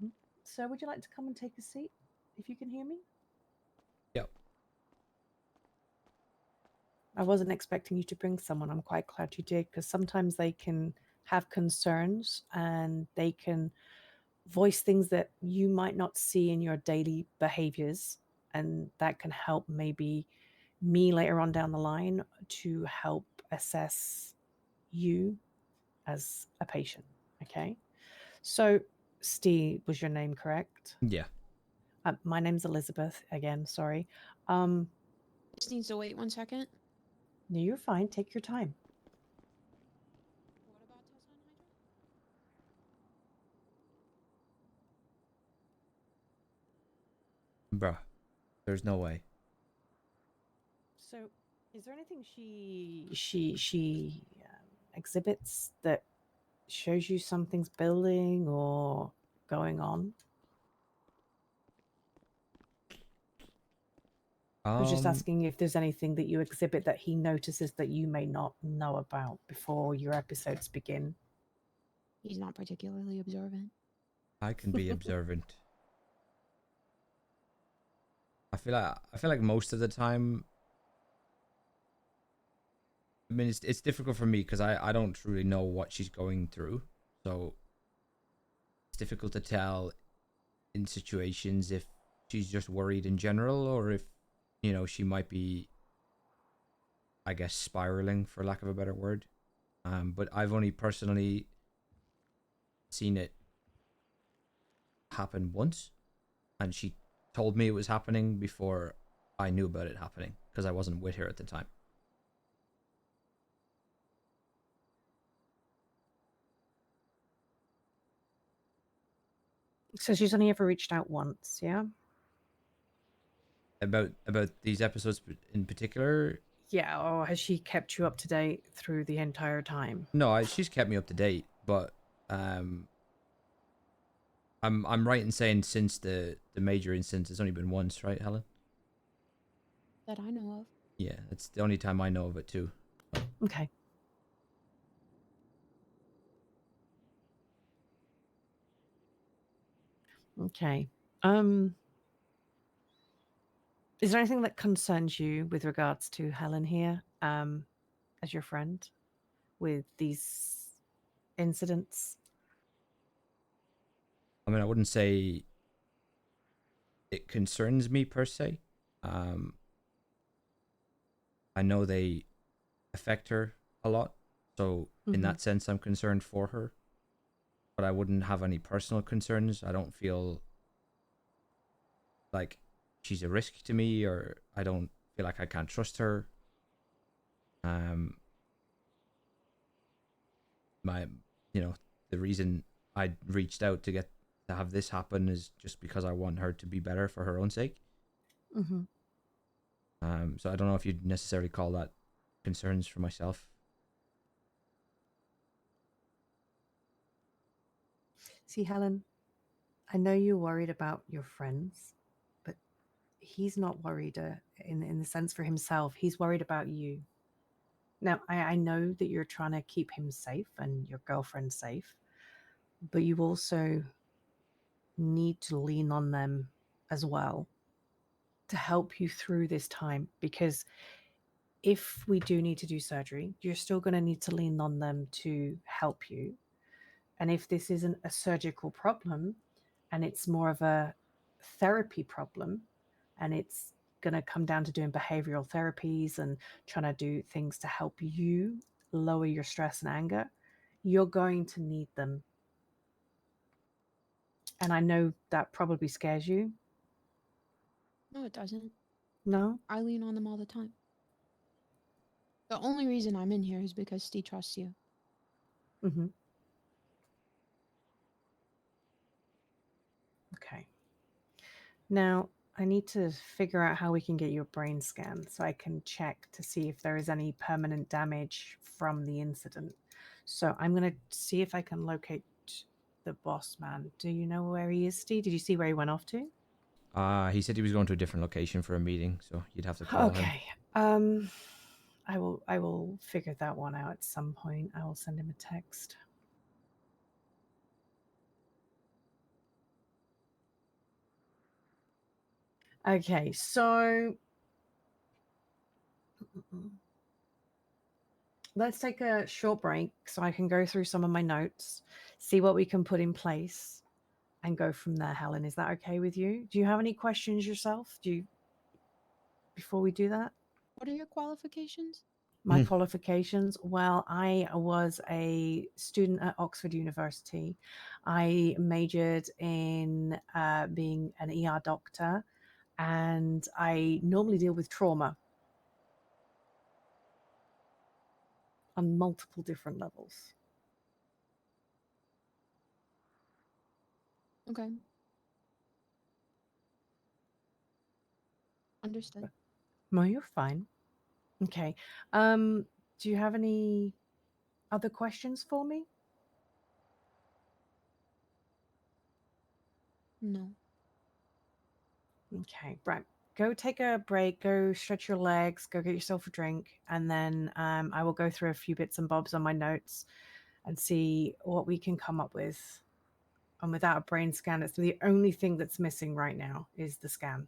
us. So, would you like to come and take a seat, if you can hear me? Yep. I wasn't expecting you to bring someone. I'm quite glad you did, because sometimes they can have concerns and they can voice things that you might not see in your daily behaviors. And that can help maybe me later on down the line to help assess you as a patient. Okay. So, Steve was your name, correct? Yeah. My name's Elizabeth. Again, sorry. Just needs to wait 1 second. No, you're fine. Take your time. What about Tessa and Hydra? Bruh. There's no way. So, is there anything she exhibits that shows you something's building or going on? I was just asking if there's anything that you exhibit that he notices that you may not know about before your episodes begin. He's not particularly observant. I can be observant. I feel like most of the time, I mean, it's difficult for me because I don't truly know what she's going through, so it's difficult to tell in situations if she's just worried in general or if she might be, I guess, spiraling, for lack of a better word. But I've only personally seen it happen once, and she told me it was happening before I knew about it happening because I wasn't with her at the time. So she's only ever reached out once, yeah? About these episodes in particular. Yeah, or has she kept you up to date through the entire time? No, she's kept me up to date, but I'm right in saying since the major incident, it's only been once, right, Helen? That I know of. Yeah, it's the only time I know of it too. Okay. Okay. Is there anything that concerns you with regards to Helen here, as your friend, with these incidents? I mean, I wouldn't say it concerns me per se. Um, I know they affect her a lot, so in Mhm. that sense, I'm concerned for her. But I wouldn't have any personal concerns. I don't feel like she's a risk to me, or I don't feel like I can't trust her. Um, my, you know, the reason I reached out to have this happen is just because I want her to be better for her own sake. Mhm. So I don't know if you'd necessarily call that concerns for myself. See, Helen, I know you're worried about your friends, but he's not worried in the sense for himself. He's worried about you. Now, I know that you're trying to keep him safe and your girlfriend safe, but you also need to lean on them as well to help you through this time, because if we do need to do surgery, you're still going to need to lean on them to help you. And if this isn't a surgical problem and it's more of a therapy problem, and it's going to come down to doing behavioral therapies and trying to do things to help you lower your stress and anger, you're going to need them. And I know that probably scares you. No, it doesn't. No? I lean on them all the time. The only reason I'm in here is because Steve trusts you. Mm-hmm. Okay. Now, I need to figure out how we can get you a brain scan so I can check to see if there is any permanent damage from the incident. So I'm going to see if I can locate the boss man. Do you know where he is, Steve? Did you see where he went off to? He said he was going to a different location for a meeting, so you'd have to call him. Okay. I will figure that one out at some point. I will send him a text. Okay, so let's take a short break so I can go through some of my notes, see what we can put in place, and go from there. Helen, is that okay with you? Do you have any questions yourself? Before we do that? What are your qualifications? My qualifications? Well, I was a student at Oxford University. I majored in being an ER doctor, and I normally deal with trauma on multiple different levels. Okay. Understood. No, you're fine. Okay. Do you have any other questions for me? No. Okay, right. Go take a break, go stretch your legs, go get yourself a drink, and then I will go through a few bits and bobs on my notes and see what we can come up with. And without a brain scan, it's the only thing that's missing right now is the scan.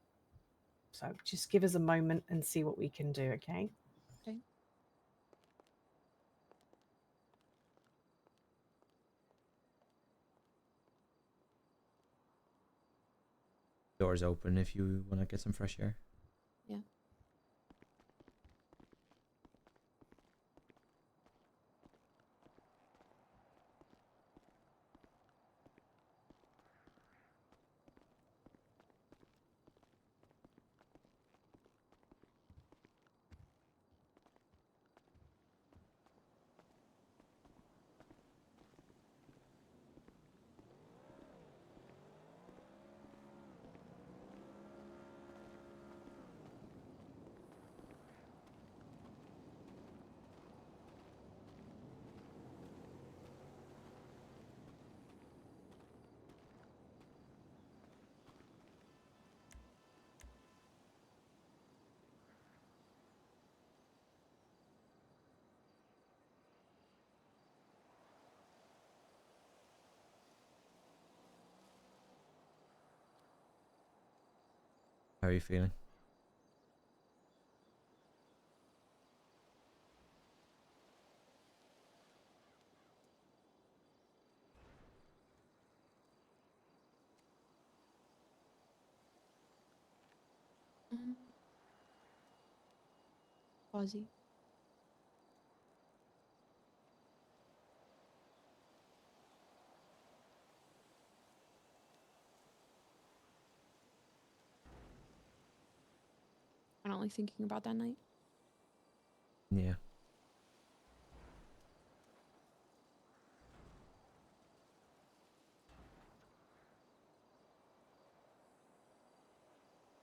So just give us a moment and see what we can do, okay? Okay. Doors open if you want to get some fresh air. Yeah. How are you feeling? Fuzzy. I don't like thinking about that night. Yeah.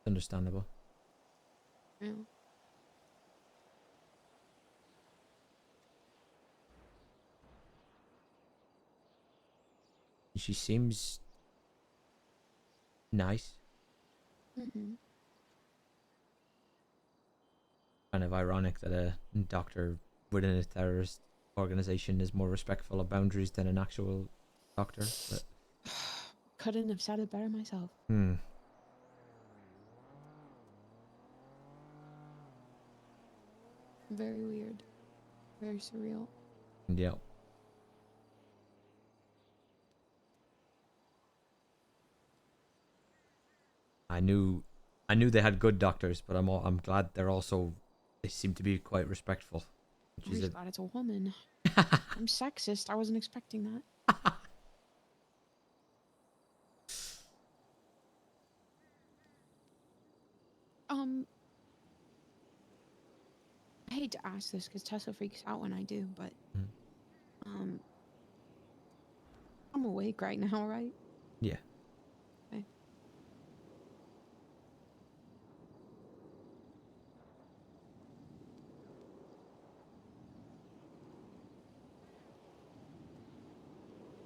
Understandable. Yeah. She seems nice. Mm-hmm. Kind of ironic that a doctor within a terrorist organization is more respectful of boundaries than an actual doctor. But Couldn't have said it better myself. hmm. Very weird. Very surreal. Yeah. I knew they had good doctors, but I'm glad they seem to be quite respectful. Which I'm is just glad it's a woman. I'm sexist. I wasn't expecting that. I hate to ask this because Tessa freaks out when I do, but Mhm. I'm awake right now, right? Yeah. Okay.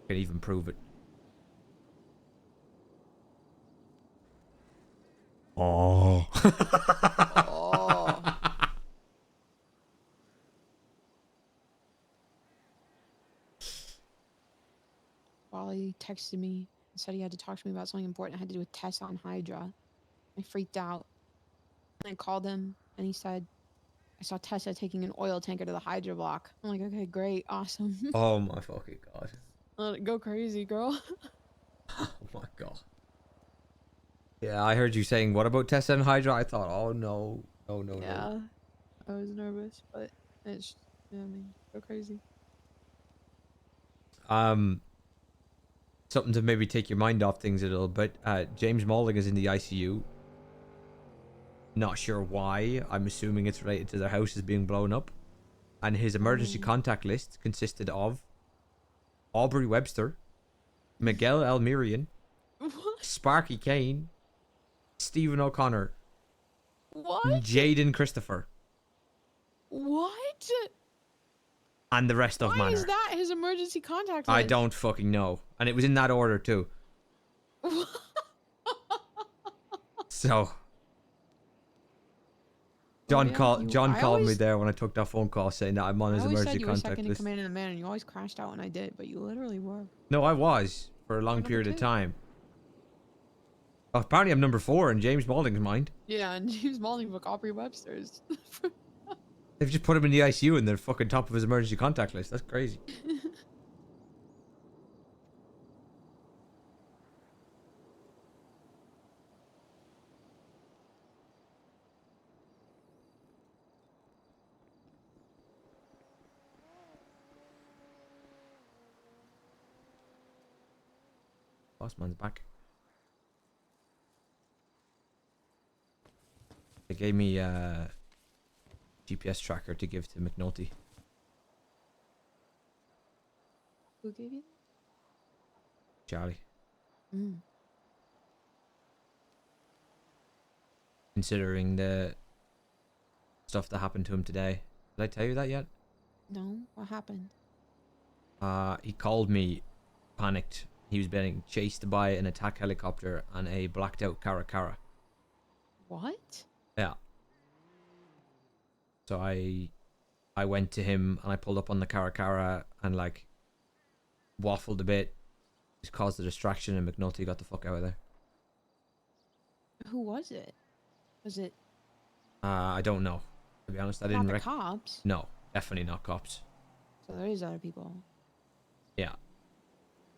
Can even prove it. Oh. Oh. Wally texted me and said he had to talk to me about something important. I had to do with Tessa on Hydra. I freaked out. And I called him and he said, I saw Tessa taking an oil tanker to the Hydra block. I'm like, okay, great, awesome. Oh my fucking god. Let it go crazy, girl. Oh my god. Yeah, I heard you saying what about Tessa and Hydra? I thought, oh no. No, no, no. Yeah, I was nervous, but it's, yeah, I mean, go crazy. Something to maybe take your mind off things a little bit. James Maulding is in the ICU. Not sure why. I'm assuming it's related to their houses being blown up. And his emergency contact list consisted of Aubrey Webster, Miguel Almirian, What? Sparky Kane, Stephen O'Connor, What? Jaden Christopher, What? and the rest of Why Manor. is that his emergency contact list? I don't fucking know. And it was in that order too. So John called me there when I took that phone call saying that I'm on I his always said emergency you were contact second in list. command in the man, and you always crashed out when I did, but you literally were. No, I was for a long Number period of 2. time. Oh, apparently I'm number 4 in James Maulding's mind. Yeah, and James Maulding book Aubrey Webster's. They've just put him in the ICU and they're fucking top of his emergency contact list. That's crazy. Bossman's back. They gave me a GPS tracker to give to McNulty. Who gave you Charlie. that? Considering the stuff that happened to him today. Did I tell you that yet? No, what happened? He called me panicked. He was being chased by an attack helicopter and a blacked out Caracara. What? Yeah. So I went to him and I pulled up on the Caracara and like waffled a bit. Just caused a distraction and McNulty got the fuck out of there. Who was it? Was it I don't know. To be honest, I not didn't the cops? No, definitely not cops. So there is other people. Yeah.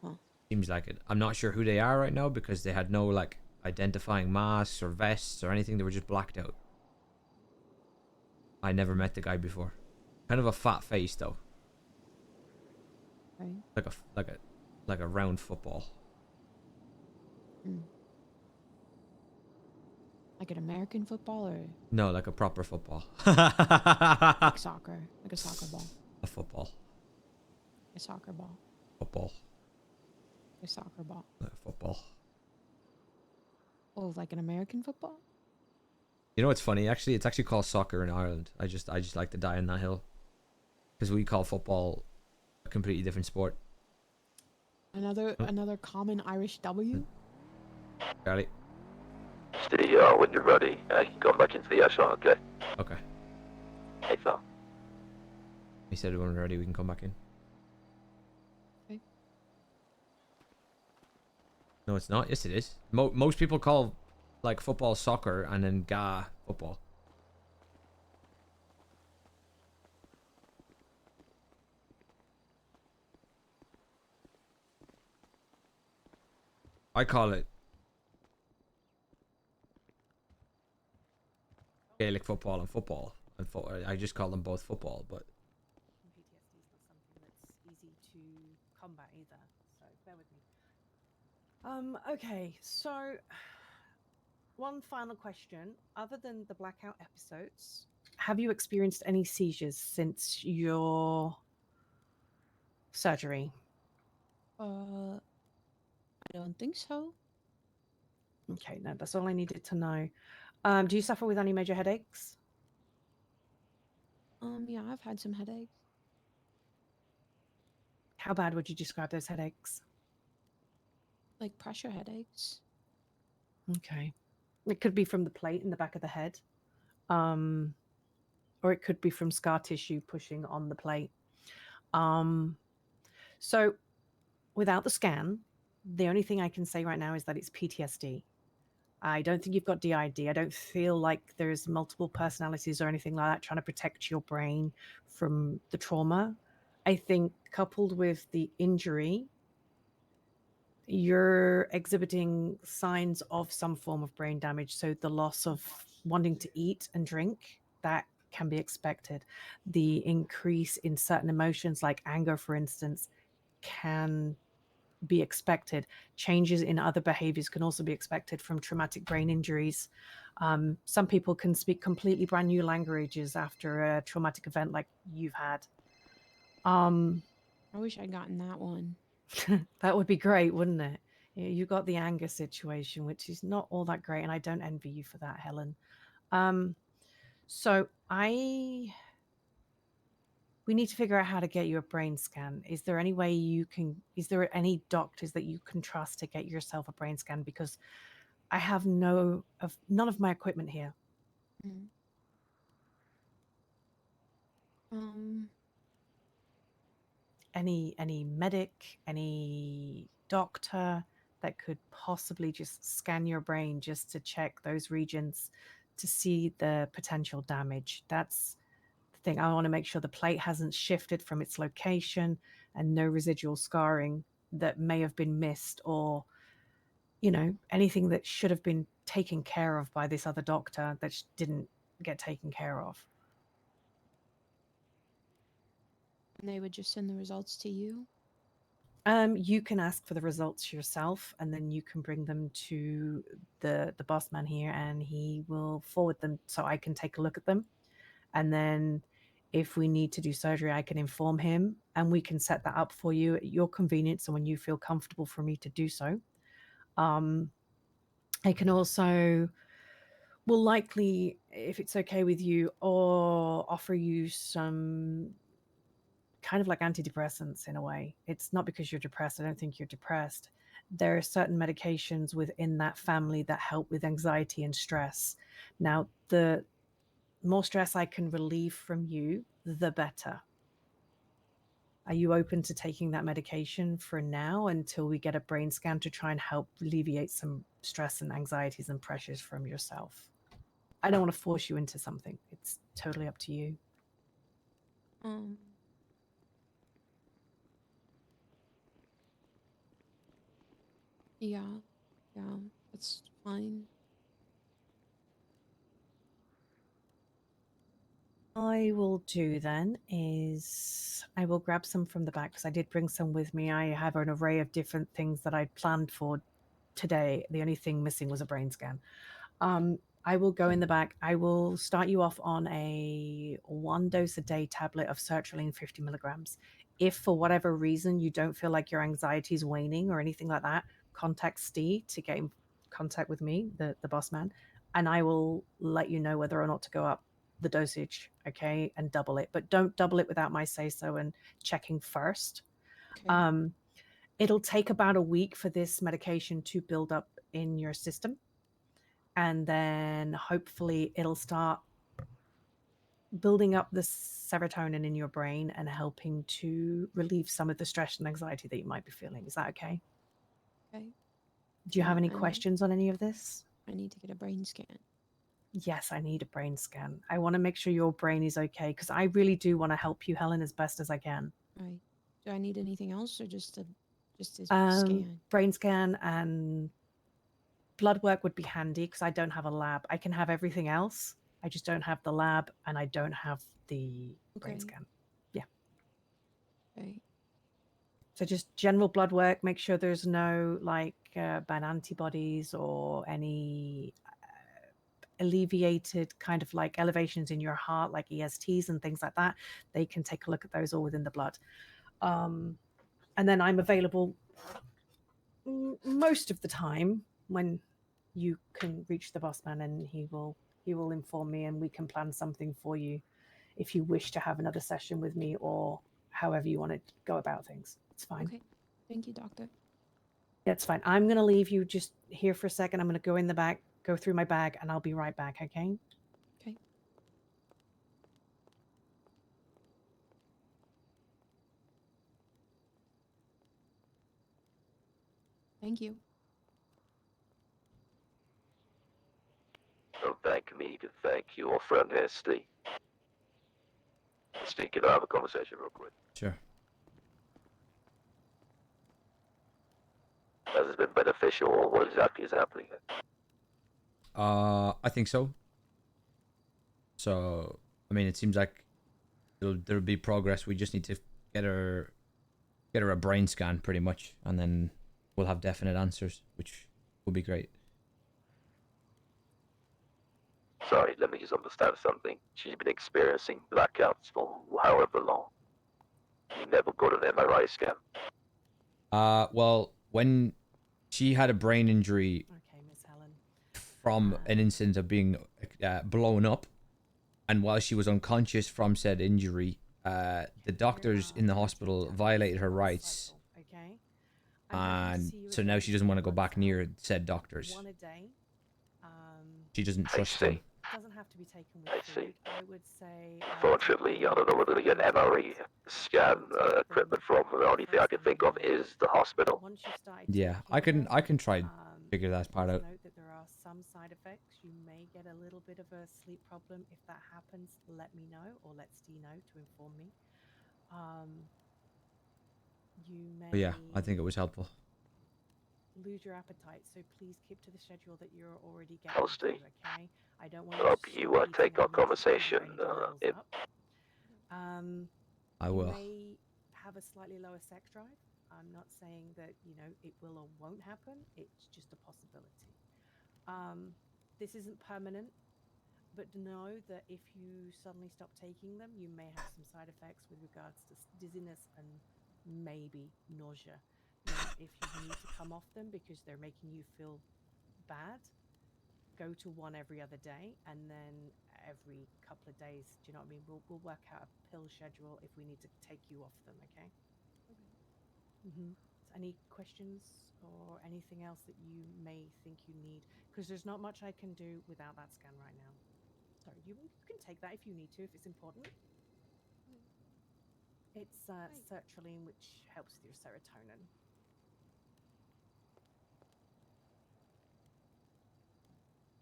Huh. Seems like it. I'm not sure who they are right now because they had no like identifying masks or vests or anything. They were just blacked out. I never met the guy before. Kind of a fat face though. Right. Like a round football. Mm. Like an American football or No, like a proper football. like soccer? Like a soccer ball. A football. A soccer ball. Football. A soccer ball. Football. Oh, like an American football? You know what's funny? Actually, it's actually called soccer in Ireland. I just like to die on that hill. Because we call football a completely different sport. Another common Irish W? Got it? Steve, when you're ready, you can come back into the echelon, okay? Okay. Hey, fam. He said when we're ready, we can come back in. Okay. No, it's not. Yes, it is. Most people call like football soccer and then GA football. I call it Gaelic football and football. And I just call them both football, but PTSD is not something that's easy to combat either, so bear with me. Okay, so one final question. Other than the blackout episodes, have you experienced any seizures since your surgery? I don't think so. Okay, no, that's all I needed to know. Do you suffer with any major headaches? Yeah, I've had some headaches. How bad would you describe those headaches? Like pressure headaches. Okay. It could be from the plate in the back of the head. Or it could be from scar tissue pushing on the plate. So without the scan, the only thing I can say right now is that it's PTSD. I don't think you've got DID. I don't feel like there's multiple personalities or anything like that trying to protect your brain from the trauma. I think coupled with the injury, you're exhibiting signs of some form of brain damage. So the loss of wanting to eat and drink, that can be expected. The increase in certain emotions like anger, for instance, can be expected. Changes in other behaviors can also be expected from traumatic brain injuries. Some people can speak completely brand new languages after a traumatic event like you've had. I wish I'd gotten that one. That would be great, wouldn't it? You got the anger situation, which is not all that great, and I don't envy you for that, Helen. So we need to figure out how to get you a brain scan. Is there any way is there any doctors that you can trust to get yourself a brain scan? Because I have none of my equipment here. Mm. Any medic, any doctor that could possibly just scan your brain just to check those regions to see the potential damage. That's the thing. I want to make sure the plate hasn't shifted from its location and no residual scarring that may have been missed, or anything that should have been taken care of by this other doctor that didn't get taken care of. And they would just send the results to you? You can ask for the results yourself, and then you can bring them to the boss man here, and he will forward them so I can take a look at them. And then if we need to do surgery, I can inform him, and we can set that up for you at your convenience and when you feel comfortable for me to do so. I can also, will likely, if it's okay with you, or offer you some kind of like antidepressants in a way. It's not because you're depressed. I don't think you're depressed. There are certain medications within that family that help with anxiety and stress. Now, the more stress I can relieve from you, the better. Are you open to taking that medication for now until we get a brain scan to try and help alleviate some stress and anxieties and pressures from yourself? I don't want to force you into something. It's totally up to you. Yeah, it's fine. I will do then is I will grab some from the back because I did bring some with me. I have an array of different things that I'd planned for today. The only thing missing was a brain scan. I will go in the back. I will start you off on a 1 dose a day tablet of sertraline 50 milligrams. If for whatever reason you don't feel like your anxiety is waning or anything like that, contact Steve to get in contact with me, the boss man, and I will let you know whether or not to go up the dosage, okay, and double it. But don't double it without my say so and checking first. Okay. It'll take about a week for this medication to build up in your system. And then hopefully it'll start building up the serotonin in your brain and helping to relieve some of the stress and anxiety that you might be feeling. Is that okay? Okay. Do you have any And questions on any of this? I need to get a brain scan. Yes, I need a brain scan. I want to make sure your brain is okay because I really do want to help you, Helen, as best as I can. Right. Do I need anything else or just a scan? Brain scan and blood work would be handy because I don't have a lab. I can have everything else. I just don't have the lab and I don't have the brain scan. Yeah. Okay. So just general blood work, make sure there's no like bad antibodies or any alleviated kind of like elevations in your heart, like ESTs and things like that. They can take a look at those all within the blood. And then I'm available most of the time when you can reach the boss man, and he will inform me and we can plan something for you if you wish to have another session with me or however you want to go about things. It's fine. Okay. Thank you, doctor. That's fine. I'm going to leave you just here for a second. I'm going to go in the back, go through my bag, and I'll be right back, okay? Okay. Thank you. Don't thank me to thank your friend here, Steve. Steve, can I have a conversation real quick? Sure. Has it been beneficial, or what exactly is happening? I think so. So, I mean, it seems like there'll be progress. We just need to get her a brain scan, pretty much, and then we'll have definite answers, which will be great. Sorry, let me just understand something. She's been experiencing blackouts for however long. You never got an MRI scan. Well, when she had a brain injury Okay, Miss Helen. from an incident of being blown up, and while she was unconscious from said injury, the doctors in the hospital violated her rights, Okay. and so now she doesn't want to go back near said doctors. One a day. She doesn't trust them. Doesn't have to be taken with I food. see. I would say. Unfortunately, I don't know whether to get an MRI scan equipment from. The only thing I can think of is the hospital. Once you started Yeah, taking I can try them, figure that part out. note that there are some side effects. You may get a little bit of a sleep problem. If that happens, let me know or let Steve know to inform me. You may. But yeah, I think it was helpful. Lose your appetite, so please keep to the schedule that you're already getting I'll to, stay. okay? I don't want Hope to you stop take eating our and need to keep conversation your energy levels in. up. I You will. may have a slightly lower sex drive. I'm not saying that, it will or won't happen. It's just a possibility. This isn't permanent, but know that if you suddenly stop taking them, you may have some side effects with regards to dizziness and maybe nausea. Now, if you need to come off them because they're making you feel bad, go to one every other day, and then every couple of days. Do you know what I mean? We'll work out a pill schedule if we need to take you off them. Okay. Mm-hmm. Any questions or anything else that you may think you need? Because there's not much I can do without that scan right now. Sorry, you can take that if you need to, if it's important. It's sertraline, which helps with your serotonin.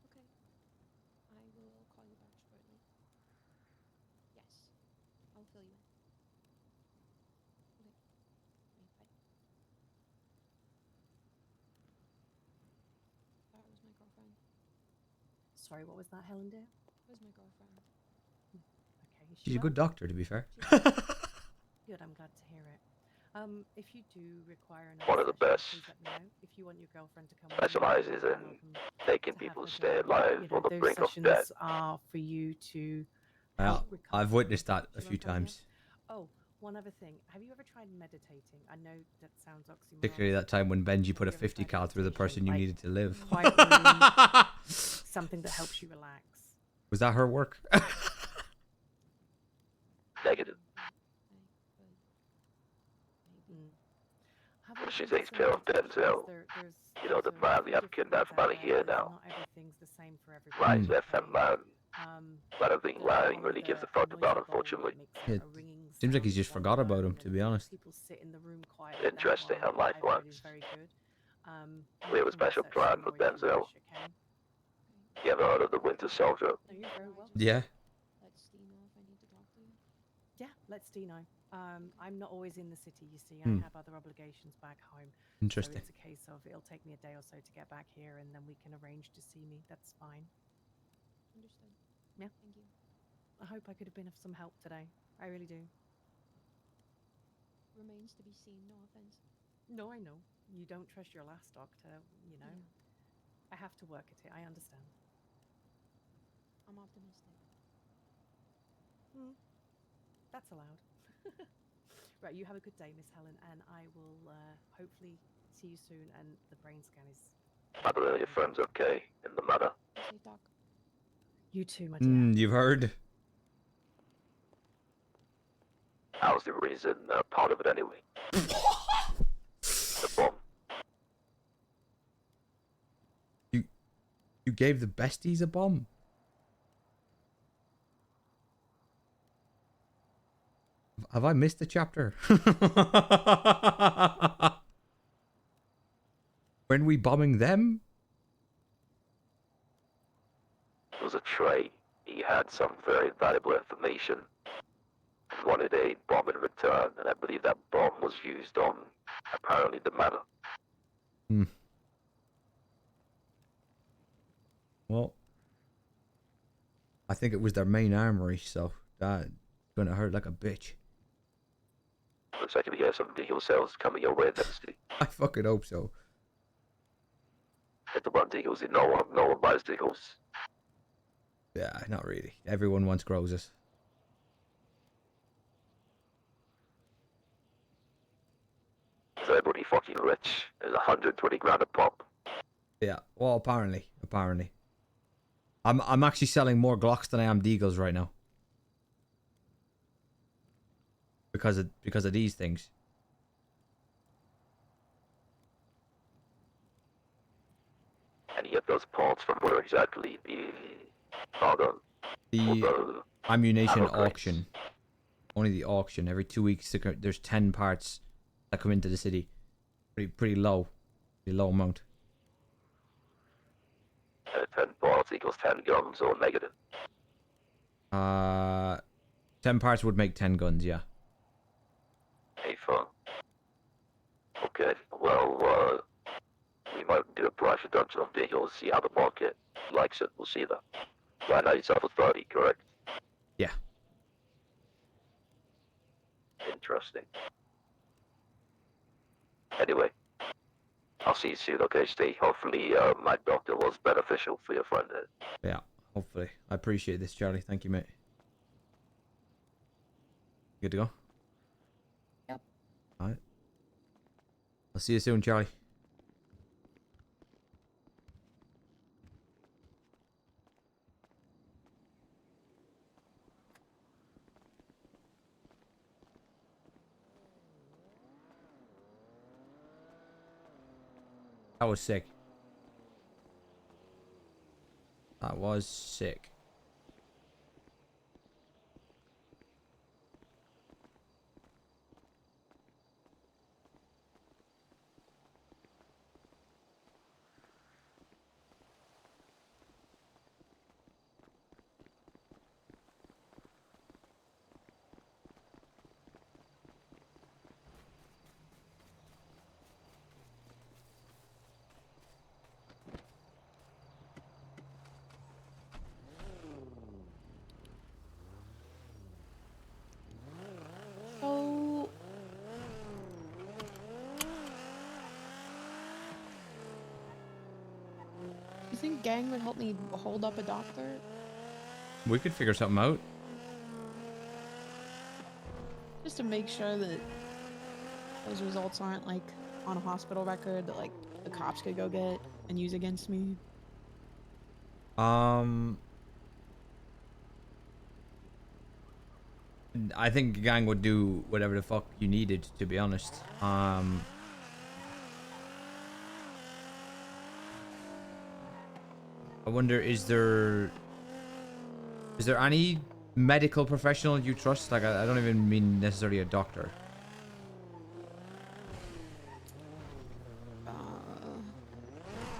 Okay. I will fill you in. Okay. Bye. That was my girlfriend. Sorry, what was that, Helen dear? That was my girlfriend. Okay, is she She's a well? good doctor, to be fair. Good, I'm glad to hear it. If you do require another One of the session, best. please let me know. If you want your girlfriend to come with you, Specializes you're in welcome making to have people her stay join. alive You know, on the those brink of sessions death. are for you to Yeah, help recover I've witnessed from that a few particular phobia. times. Oh, one other thing. Have you ever tried meditating? I know that sounds oxymoronic. Particularly that time when Benji put a Have you ever 50 tried cal through the person meditation? you Like, needed to live. quiet room, something that helps you relax. Was that her work? Negative. Mm. Have a She look into takes some care of meditations. Denzel. There's You know, the a man few we have different kidnapped ones out about a there, year 'cause now. not everything's the same for Rise everybody. FM man. But I think The lying one really with gives a a fuck noisy about, bowl unfortunately. that makes Yeah, a ringing seems like sound he's just while forgot you're about him, learning, to be and honest. people sit in the room quiet with that Interesting how while life I've heard is works. very good. We You have a can special research plan some for more if you Denzel. wish, okay? You ever heard of the Winter Soldier? No, you're very welcome. Yeah. Let Steve know if I need to talk to you. Yeah, let's know. I'm not always in the city, you see. I Hmm. have other obligations back home. Interesting. So it's a case of it'll take me a day or so to get back here, and then we can arrange to see me. That's fine. Understood. Yeah. Thank you. I hope I could have been of some help today. I really do. Remains to be seen, no offense. No, I know. You don't trust your last doctor, you know. Yeah. I have to work at it. I understand. I'm optimistic. That's allowed. Right, you have a good day, Miss Helen, and I will hopefully see you soon. And the brain scan is. I believe your friend's okay in the matter. Be safe, Doc. You too, my dear. You've heard? How's the reason part of it anyway? The bomb. You gave the besties a bomb? Have I missed a chapter? When we bombing them? It was a trade. He had some very valuable information. He wanted a bomb in return, and I believe that bomb was used on apparently the matter. Well, I think it was their main armory, so that's gonna hurt like a bitch. Looks like we have some deal sales coming your way next week. I fucking hope so. If the one deals, no one buys deals. Yeah, not really. Everyone wants Groses. Is everybody fucking rich? There's 120 grand a pop. Yeah, well, apparently. I'm actually selling more Glocks than I am Deagles right now. Because of these things. Any of those parts from where exactly the The ammunition ammo crates? auction. Only the auction. Every 2 weeks there's 10 parts that come into the city. Pretty low. Pretty low amount. 10 parts equals 10 guns or negative. 10 parts would make 10 guns, yeah. Hey, fun. Okay, well, we might do a price reduction on deals, see how the market likes it. We'll see that. Right now, it's up for 30, correct? Yeah. Interesting. Anyway, I'll see you soon, okay, Steve? Hopefully, my doctor was beneficial for your friend. Yeah, hopefully. I appreciate this, Charlie. Thank you, mate. Good to go? Yep. Alright. I'll see you soon, Charlie. That was sick. That was sick. You think gang would help me hold up a doctor? We could figure something out. Just to make sure that those results aren't like on a hospital record that like the cops could go get and use against me. I think the gang would do whatever the fuck you needed, to be honest. I wonder, is there any medical professional you trust? Like, I don't even mean necessarily a doctor.